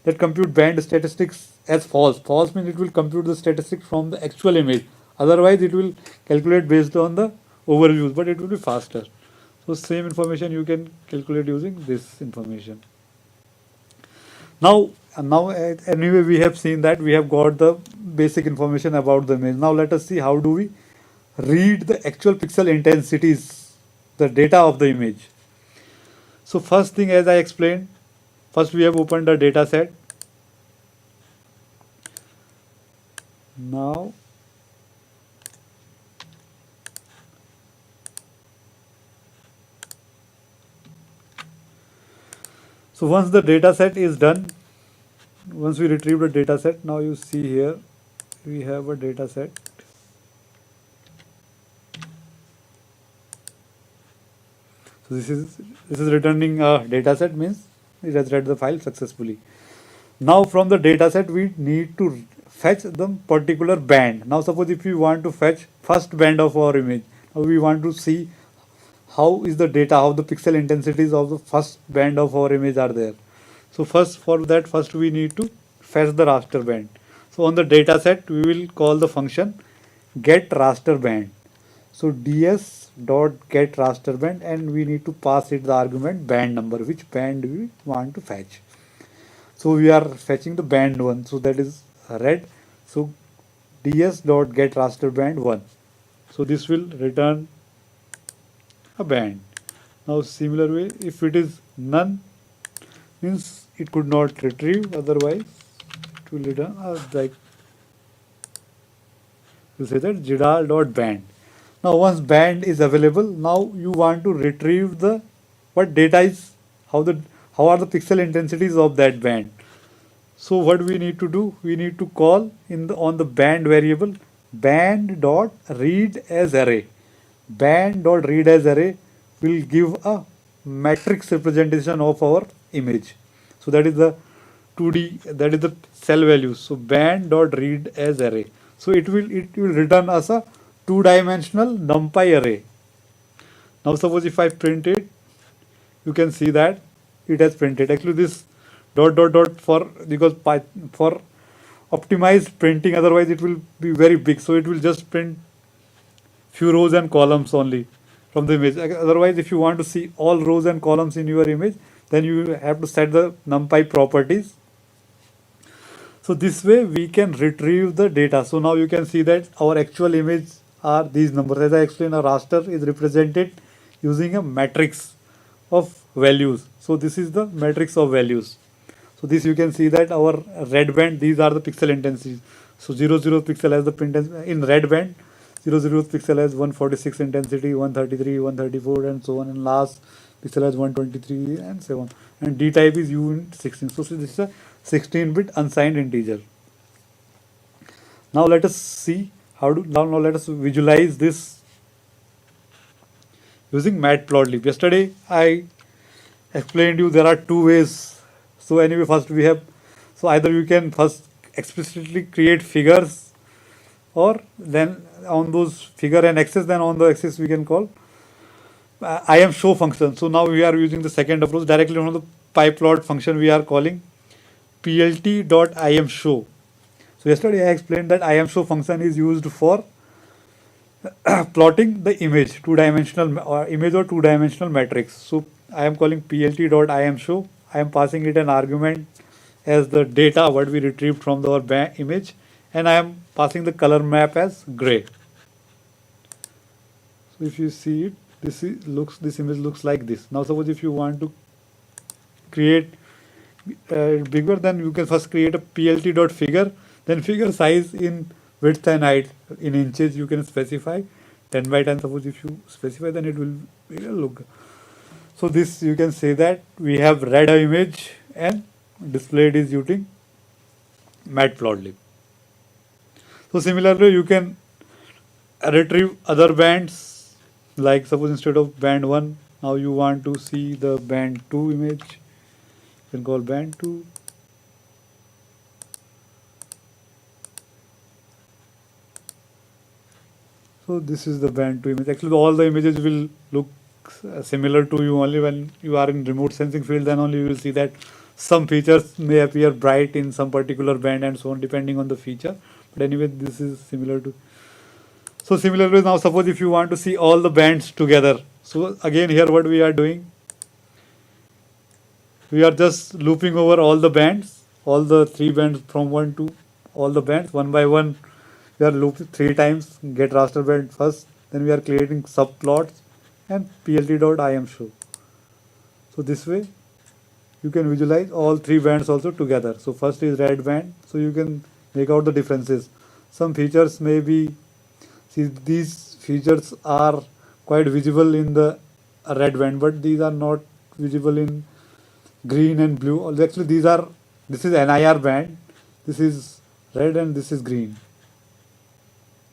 that compute band statistics as false means it will compute the statistics from the actual image. Otherwise, it will calculate based on the overviews, but it will be faster. So same information you can calculate using this information. Now anyway, we have seen that we have got the basic information about the image. Now let us see how do we read the actual pixel intensities, the data of the image. So first thing, as I explained, first we have opened the data set. Now so once the data set is done, once we retrieve the data set, now you see here we have a data set. So this is returning a data set, means it has read the file successfully. Now from the data set we need to fetch the particular band. Now suppose if we want to fetch first band of our image, now we want to see how is the data, how the pixel intensities of the first band of our image are there. So first we need to fetch the raster band. So on the data set we will call the function get raster band. So ds dot get raster band, and we need to pass it the argument band number, which band we want to fetch. So we are fetching the band 1, so that is red. So ds dot get raster band 1. So this will return a band. Now similar way, if it is none, means it could not retrieve, otherwise it will return like you say that gdal dot band. Now once band is available, now you want to retrieve the what data is, how are the pixel intensities of that band. So what we need to do, we need to call on the band variable band dot read as array. Band dot read as array will give a matrix representation of our image. So that is the 2D, that is the cell values. So band dot read as array. So it will return us a 2-dimensional numpy array. Now suppose if I print it, you can see that it has printed. Actually this dot for optimized printing, otherwise it will be very big. So it will just print few rows and columns only from the image. Otherwise, if you want to see all rows and columns in your image, then you have to set the numpy properties. So this way we can retrieve the data. So now you can see that our actual image are these numbers. As I explained, a raster is represented using a matrix of values. So this is the matrix of values. So this you can see that our red band, these are the pixel intensities. So 00 pixel has the in red band, 00 pixel has 146 intensity, 133, 134 and so on, and last pixel has 123 and so on. And D type is U in 16. So this is a 16-bit unsigned integer. Now let us see how to, now let us visualize this using matplotlib. Yesterday I explained you there are two ways. So anyway, first we have, so either you can first explicitly create figures, or then on those figure and axis, then on the axis we can call I am show function. So now we are using the second approach. Directly on the pyplot function we are calling plt.imshow. So yesterday I explained that IMShow function is used for plotting the image, two-dimensional or image or two-dimensional matrix. So I am calling plt.imshow. I am passing it an argument as the data what we retrieved from our image, and I am passing the color map as gray. So if you see it, this image looks like this. Now suppose if you want to create bigger, then you can first create a plt.figure, then figure size in width and height in inches you can specify 10 by 10. Suppose if you specify, then it will look. So this you can say that we have read an image and displayed is using matplotlib. So similarly you can retrieve other bands, like suppose instead of band 1, now you want to see the band 2 image, you can call band 2. So this is the band 2 image. Actually all the images will look similar to you only when you are in remote sensing field, then only you will see that some features may appear bright in some particular band and so on depending on the feature. But anyway, this is similar to. So similarly, now suppose if you want to see all the bands together. So again here what we are doing, we are just looping over all the bands, all the 3 bands from 1 to all the bands one by one. We are looping 3 times, get raster band first, then we are creating subplots and plt.imshow. So this way you can visualize all 3 bands also together. So first is red band, so you can make out the differences. Some features may be, see these features are quite visible in the red band, but these are not visible in green and blue. Actually this is NIR band, this is red and this is green.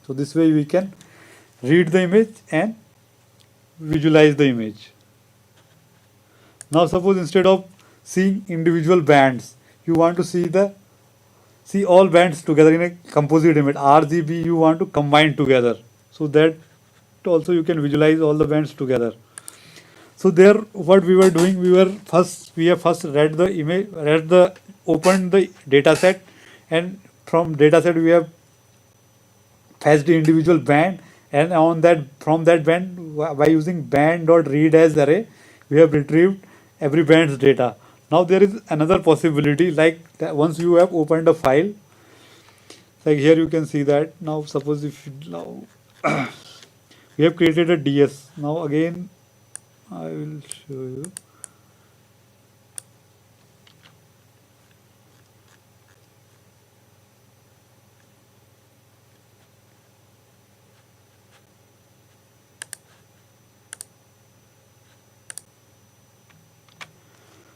So this way we can read the image and visualize the image. Now suppose instead of seeing individual bands, you want to see all bands together in a composite image, RGB you want to combine together, so that also you can visualize all the bands together. So there what we were doing, we have first read the image, opened the data set, and from data set we have fetched the individual band, and on that, from that band, by using band.read as array, we have retrieved every band's data. Now there is another possibility, like that once you have opened a file, like here you can see that. Now suppose if now we have created a DS. Now again I will show you.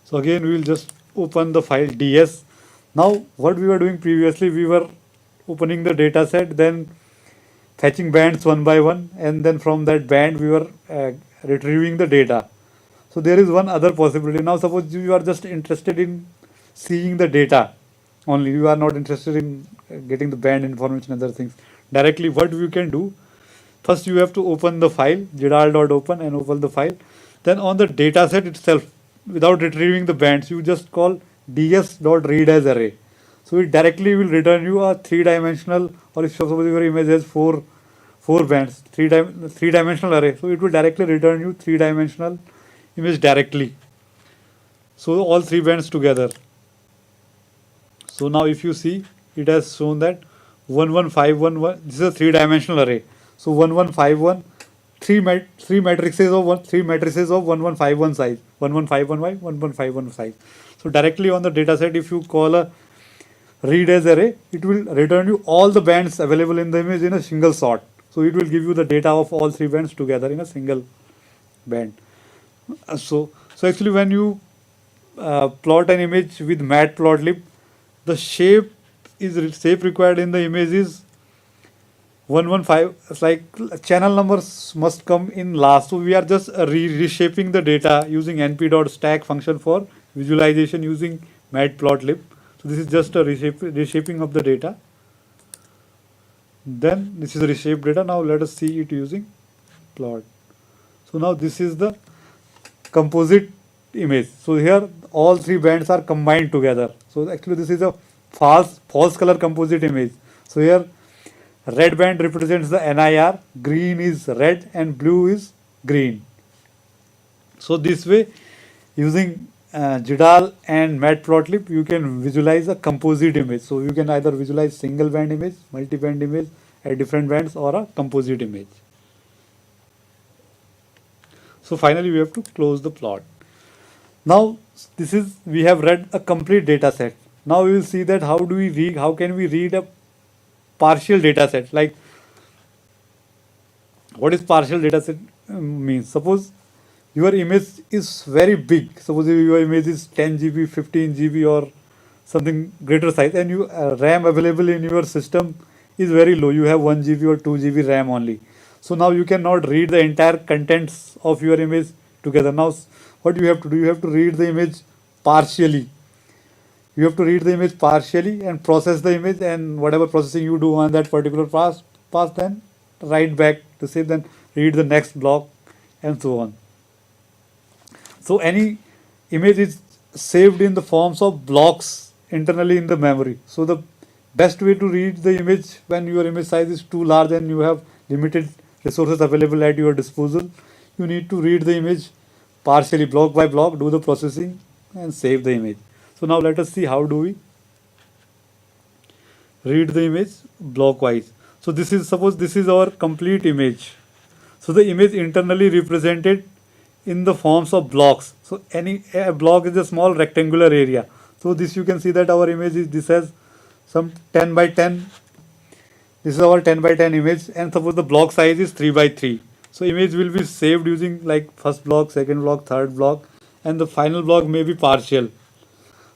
So again we will just open the file ds. Now what we were doing previously, we were opening the data set, then fetching bands one by one, and then from that band we were retrieving the data. So there is one other possibility. Now suppose you are just interested in seeing the data only, you are not interested in getting the band information and other things. Directly what we can do, first you have to open the file, jidal.open, and open the file. Then on the data set itself, without retrieving the bands, you just call ds.read as array. So it directly will return you a 3-dimensional, or if suppose your image has four bands, three-dimensional array. So it will directly return you 3-dimensional image directly. So all 3 bands together. So now if you see, it has shown that 11511, this is a 3-dimensional array. So 1151 three matrices of 1151 size, 1151 by 1151 size. So directly on the data set, if you call a read as array, it will return you all the bands available in the image in a single sort. So it will give you the data of all three bands together in a single band. So actually when you plot an image with matplotlib, the shape required in the image is 115. It's like channel numbers must come in last. So we are just reshaping the data using np.stack function for visualization using matplotlib. So this is just a reshaping of the data. Then this is a reshaped data. Now let us see it using plot. So now this is the composite image. So here all three bands are combined together. So actually this is a false color composite image. So here red band represents the NIR, green is red and blue is green. So this way, using Jidal and Matplotlib, you can visualize a composite image. So you can either visualize single band image, multi-band image at different bands, or a composite image. So finally we have to close the plot. Now we have read a complete data set. Now we will see that how can we read a partial data set? Like, what is partial data set means? Suppose your image is very big. Suppose your image is 10 GB, 15 GB, or something greater size, and you RAM available in your system is very low. You have 1 GB or 2 GB RAM only. So now you cannot read the entire contents of your image together. Now what you have to do? You have to read the image partially. You have to read the image partially and process the image, and whatever processing you do on that particular pass then write back to say, then read the next block, and so on. So any image is saved in the forms of blocks internally in the memory. So the best way to read the image when your image size is too large and you have limited resources available at your disposal, you need to read the image partially, block by block, do the processing and save the image. So now let us see how do we read the image block wise. So suppose this is our complete image. So the image internally represented in the forms of blocks. So a block is a small rectangular area. So this you can see that our image this has some 10 by 10. This is our 10 by 10 image, and suppose the block size is 3 by 3. So image will be saved using like first block, second block, third block, and the final block may be partial.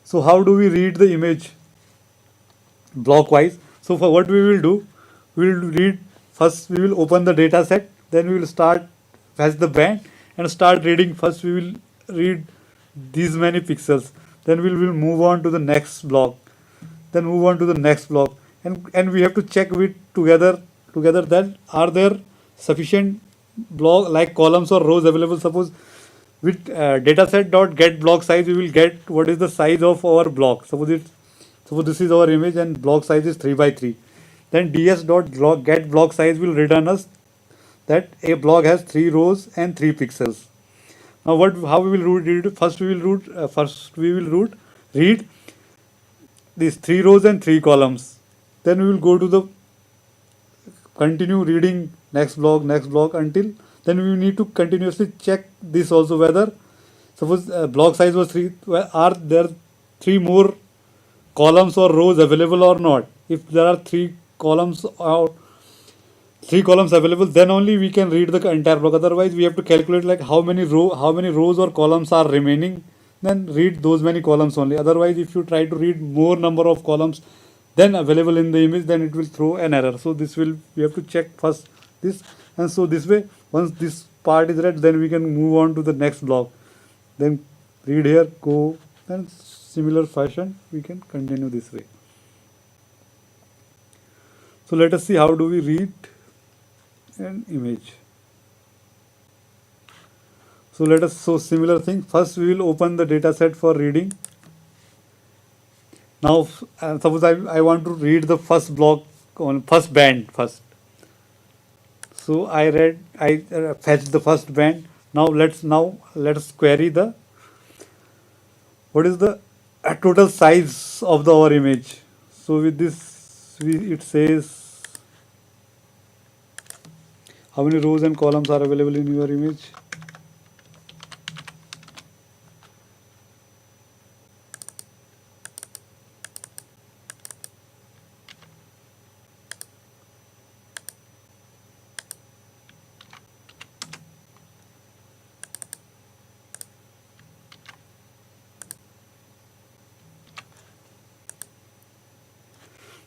So how do we read the image block wise? So for what we will do, we will read first, we will open the data set, then we will start fetch the band and start reading. First we will read these many pixels, then we will move on to the next block, then move on to the next block, and we have to check with together that are there sufficient block like columns or rows available. Suppose with dataset.get block size, we will get what is the size of our block. Suppose this is our image and block size is 3 by 3. Then ds.get block size will return us that a block has 3 rows and 3 pixels. Now how we will read it? First we will read these 3 rows and 3 columns. Then we will go to the continue reading next block until then we need to continuously check this also, whether suppose block size was 3, are there 3 more columns or rows available or not. If there are 3 columns available, then only we can read the entire block. Otherwise we have to calculate like how many rows or columns are remaining, then read those many columns only. Otherwise if you try to read more number of columns then available in the image, then it will throw an error. So we have to check first this, and so this way once this part is read, then we can move on to the next block, then read here, go, and similar fashion we can continue this way. So let us see how do we read an image. So similar thing, first we will open the data set for reading. Now suppose I want to read the first block on first band first. So I fetched the first band. Now let's query the what is the total size of our image. So with this it says How many rows and columns are available in your image?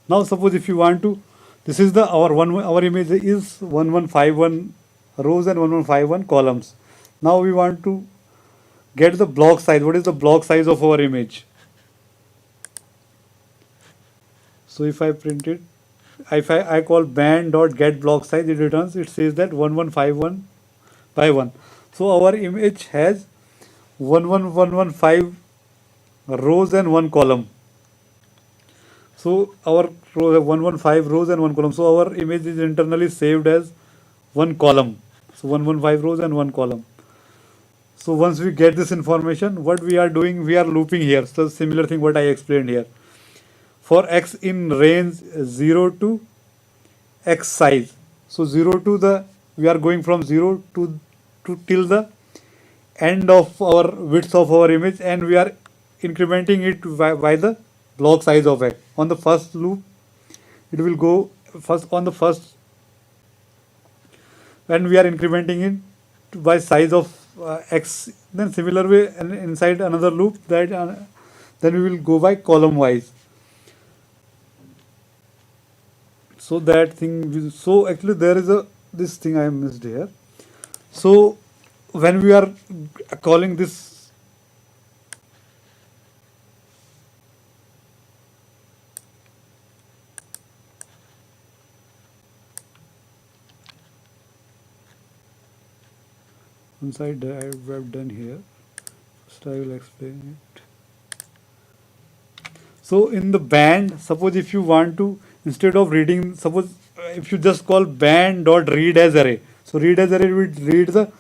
Now suppose if you want to, this is the our image is 1151 rows and 1151 columns. Now we want to get the block size. What is the block size of our image? So if I print it, if I call band dot get block size, it returns, it says that 1151 by 1. So our image has 11115 rows and one column. So our row have 115 rows and one column. So our image is internally saved as one column. So 115 rows and one column. So once we get this information, what we are doing, we are looping here. So similar thing what I explained here. For x in range 0 to x size. So 0 to the, we are going from 0 to till the end of our width of our image, and we are incrementing it by the block size of x. On the first loop, it will go first on the first, when we are incrementing it by size of x. Then similar way, and inside another loop, that then we will go by column wise. So that thing so actually there is a this thing I missed here. So when we are calling this, once I have done here, first I will explain it. So in the band, suppose if you want to, instead of reading, suppose if you just call band dot read as array, so read as array will read the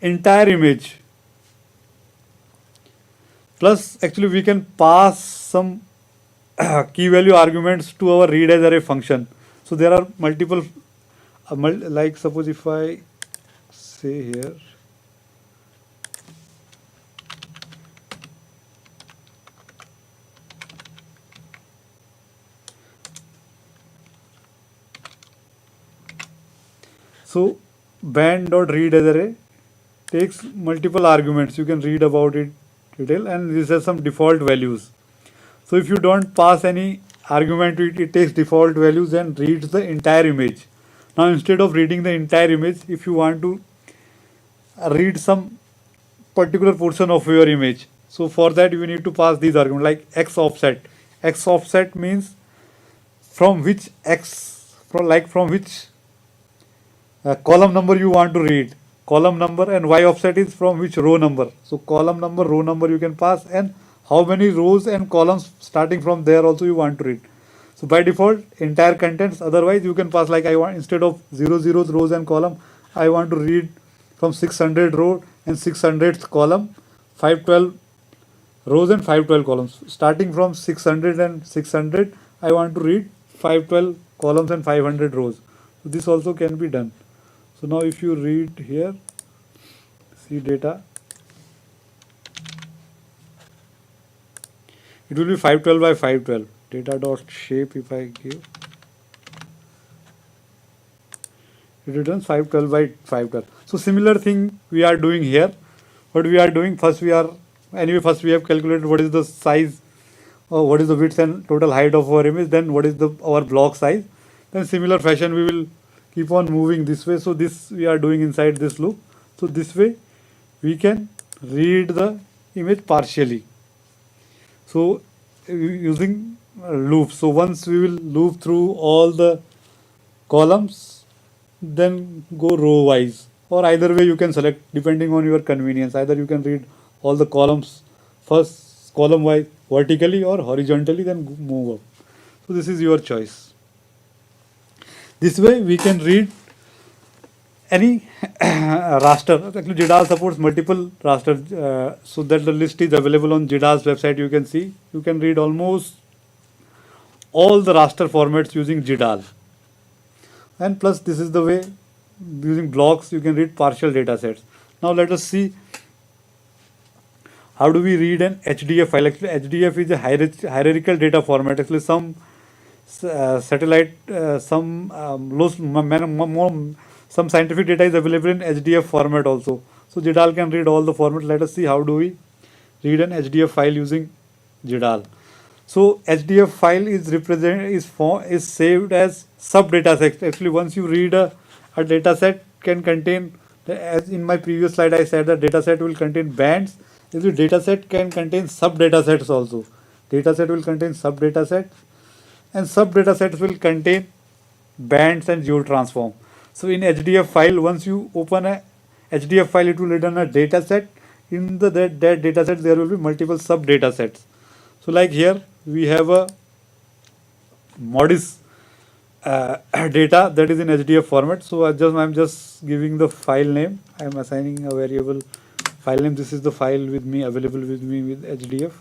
entire image. Plus actually we can pass some key value arguments to our read as array function. So there are multiple, like suppose if I say here, so band dot read as array takes multiple arguments. You can read about it detail, and this has some default values. So if you don't pass any argument to it, it takes default values and reads the entire image. Now instead of reading the entire image, if you want to read some particular portion of your image, so for that you need to pass these arguments like x offset. X offset means from which x, from which column number you want to read, column number, and y offset is from which row number. So column number, row number you can pass, and how many rows and columns starting from there also you want to read. So by default entire contents, otherwise you can pass like I want, instead of 00 rows and column, I want to read from 600 row and 600th column 512 rows and 512 columns. Starting from 600 and 600, I want to read 512 columns and 500 rows. So this also can be done. So now if you read here, see data, it will be 512 by 512. Data dot shape, if I give, it returns 512 by 512. So similar thing we are doing here. What we are doing, first we have calculated what is the size, or what is the width and total height of our image, then what is our block size. Then similar fashion we will keep on moving this way. So this we are doing inside this loop. So this way we can read the image partially. So using loop. So once we will loop through all the columns, then go row wise, or either way you can select depending on your convenience. Either you can read all the columns first, column wise vertically or horizontally, then move up. So this is your choice. This way we can read any raster. Actually JDAL supports multiple raster, so that the list is available on JDAL's website. You can see, you can read almost all the raster formats using JDAL. And plus this is the way using blocks you can read partial data sets. Now let us see how do we read an HDF file. Actually HDF is a hierarchical data format. Actually some satellite, some some scientific data is available in HDF format also. So JIDAL can read all the formats. Let us see how do we read an HDF file using JIDAL. So HDF file is saved as sub data set. Actually, once you read a data set can contain, as in my previous slide I said that data set will contain bands. This data set can contain sub data sets also. Data set will contain sub data sets, and sub data sets will contain bands and geotransform. So in HDF file, once you open a HDF file, it will return a data set. In that data set, there will be multiple sub data sets. So like here, we have a modis data that is in HDF format. So I'm just giving the file name. I'm assigning a variable file name. This is the file with me available with me with HDF.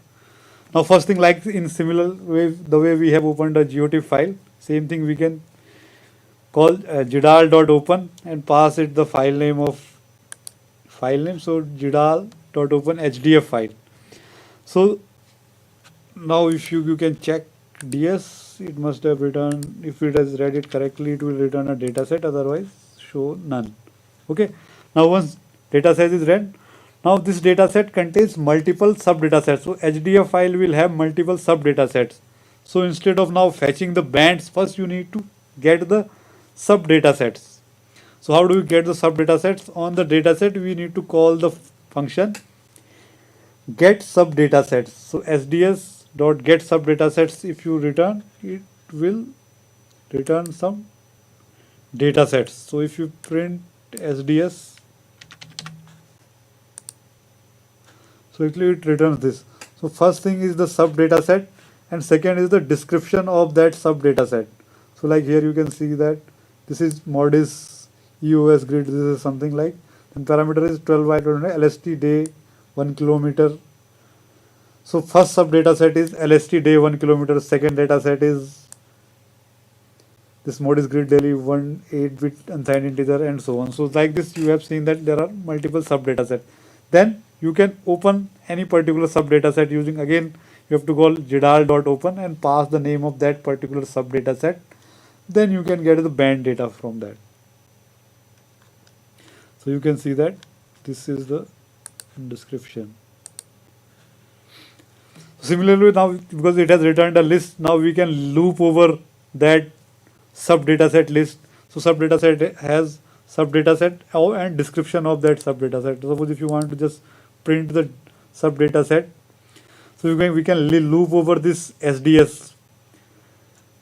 Now first thing, like in similar way, the way we have opened a GeoTIFF file, same thing we can call jidal.open and pass it the file name of file name. So jidal.open HDF file. So now if you can check DS, it must have returned, if it has read it correctly, it will return a data set, otherwise show none. Okay. Now once data set is read, now this data set contains multiple sub data sets. So HDF file will have multiple sub data sets. So instead of now fetching the bands, first you need to get the sub data sets. So how do we get the sub data sets? On the data set we need to call the function get sub data sets. So SDS dot get sub data sets, if you return, it will return some data sets. So if you print SDS, so it returns this. So first thing is the sub data set, and second is the description of that sub data set. So like here you can see that this is modis EOS grid. This is something like, and parameter is 12 by 20 LST day 1 kilometer. So first sub data set is LST day 1 kilometer. Second data set is this modis grid daily 1 8-bit unsigned integer, and so on. So like this you have seen that there are multiple sub data sets. Then you can open any particular sub data set using, again you have to call jidal.open and pass the name of that particular sub data set. Then you can get the band data from that. So you can see that this is the description. Similarly, now because it has returned a list, now we can loop over that sub data set list. So sub data set has sub data set and description of that sub data set. Suppose if you want to just print the sub data set, so we can loop over this SDS.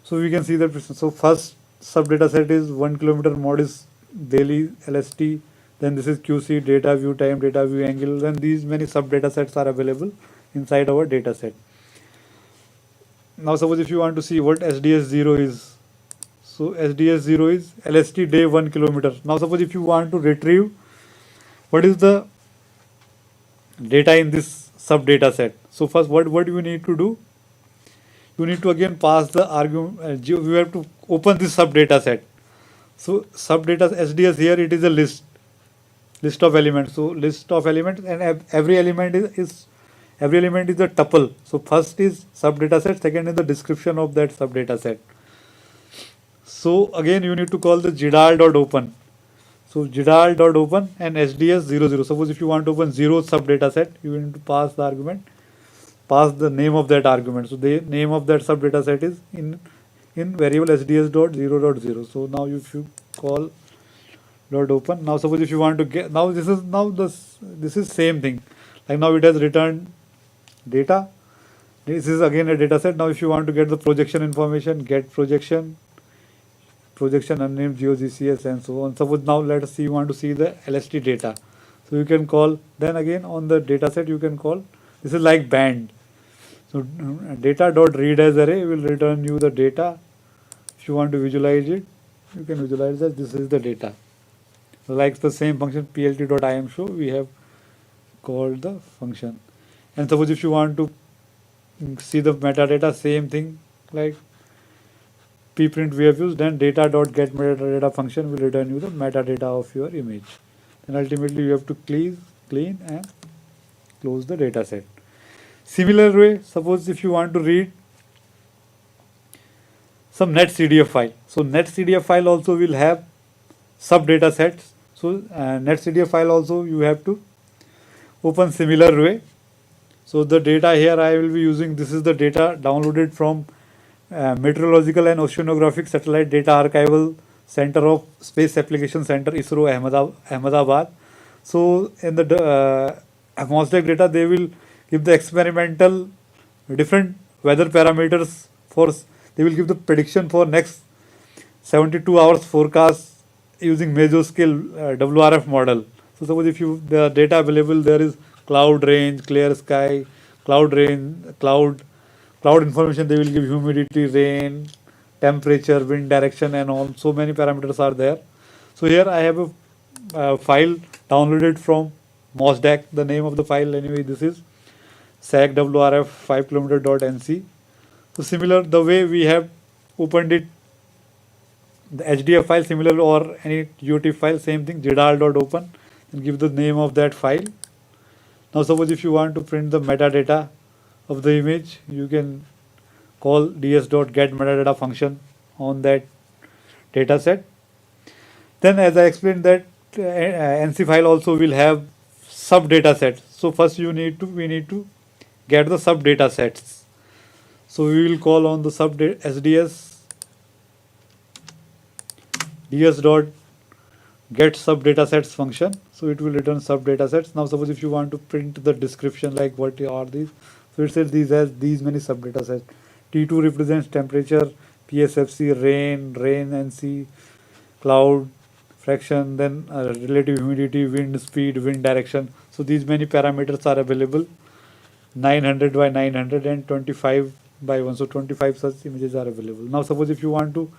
So we can see that. So first sub data set is 1 kilometer modis daily LST. Then this is QC, data view time, data view angle. Then these many sub data sets are available inside our data set. Now suppose if you want to see what SDS0 is. So SDS0 is LST day 1 kilometer. Now suppose if you want to retrieve what is the data in this sub data set. So first what you need to do, you need to again pass the argument, you have to open this sub data set. So sub data SDS here, it is a list of elements. So list of elements, and every element is a tuple. So first is sub data set, second is the description of that sub data set. So again you need to call the jidal.open. So jidal.open and SDS00. Suppose if you want to open 0 sub data set, you need to pass the argument, pass the name of that argument. So the name of that sub data set is in variable SDS.0.0. So now if you call dot open, now suppose if you want to get, now this is same thing. Like now it has returned data. This is again a data set. Now if you want to get the projection information, get projection unnamed GeoGCS and so on. Suppose now let us see, you want to see the LST data. So you can call, then again on the data set you can call, this is like band. So data.read as array will return you the data. If you want to visualize it, you can visualize that this is the data. So like the same function plt.imshow, we have called the function. And suppose if you want to see the metadata, same thing, like pprint we have used, then data.getMetadata function will return you the metadata of your image. And ultimately you have to clean and close the data set. Similar way, suppose if you want to read some netcdf file. So netcdf file also will have sub data sets. So netcdf file also you have to open similar way. So the data here I will be using, this is the data downloaded from Meteorological and Oceanographic Satellite Data Archival Center of Space Application Center, ISRO, Ahmedabad. So in the MOSDEC data, they will give the experimental different weather parameters for, they will give the prediction for next 72 hours forecast using mesoscale WRF model. So suppose if you, the data available there is cloud range, clear sky, cloud range, cloud information, they will give humidity, rain, temperature, wind direction, and all. So many parameters are there. So here I have a file downloaded from MOSDEC. The name of the file anyway, this is SACWRF 5km.nc. So similar, the way we have opened it, the HDF file similar, or any GOT file, same thing, jidal.open, and give the name of that file. Now suppose if you want to print the metadata of the image, you can call ds.getMetadata function on that data set. Then as I explained that NC file also will have sub data sets. So first we need to get the sub data sets. So we will call on the sub SDS ds.get sub data sets function. So it will return sub data sets. Now suppose if you want to print the description, like what are these, so it says these has these many sub data sets. T2 represents temperature, PSFC, rain, NC, cloud fraction, then relative humidity, wind speed, wind direction. So these many parameters are available, 900 by 900 and 25 by 1. So 25 such images are available. Now suppose if you want to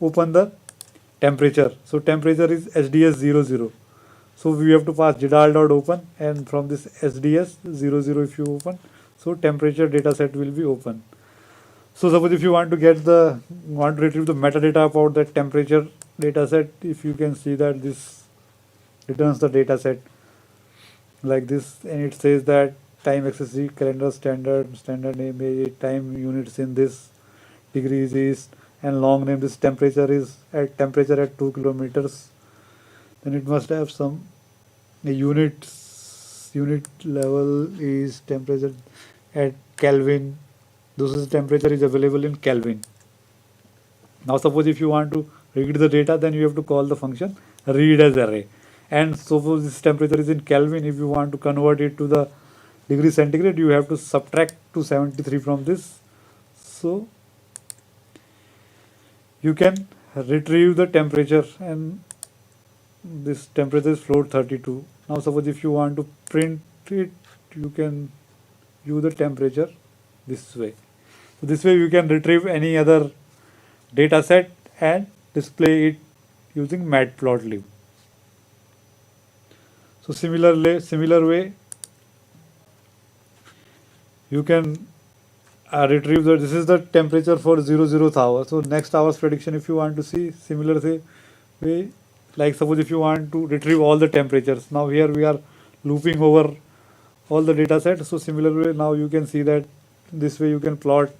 open the temperature. So temperature is SDS00. So we have to pass jidal.open, and from this SDS00 if you open, so temperature data set will be open. So suppose if you want to retrieve the metadata about that temperature data set, if you can see that this returns the data set like this, and it says that time accuracy, calendar standard name, time units in this, degrees east, and long name. This temperature is at 2 kilometers. Then it must have some unit level is temperature at Kelvin. This is temperature is available in Kelvin. Now suppose if you want to read the data, then you have to call the function read as array. And suppose this temperature is in Kelvin, if you want to convert it to the degree centigrade, you have to subtract 273 from this. So you can retrieve the temperature, and this temperature is float 32. Now suppose if you want to print it, you can use the temperature this way. So this way you can retrieve any other data set and display it using matplotlib. So similar way you can retrieve this is the temperature for 00th hour. So next hour's prediction, if you want to see, similar way, like suppose if you want to retrieve all the temperatures. Now here we are looping over all the data sets. So similar way, now you can see that this way you can plot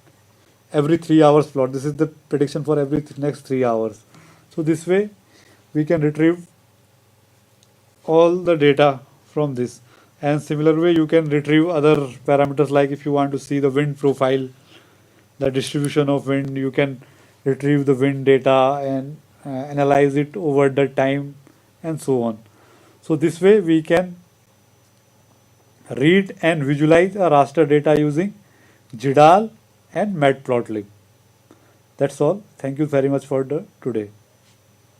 every 3 hours plot. This is the prediction for every next 3 hours. So this way we can retrieve all the data from this. And similar way you can retrieve other parameters, like if you want to see the wind profile, the distribution of wind, you can retrieve the wind data and analyze it over the time and so on. So this way we can read and visualize a raster data using JIDAL and matplotlib. That's all. Thank you very much for today.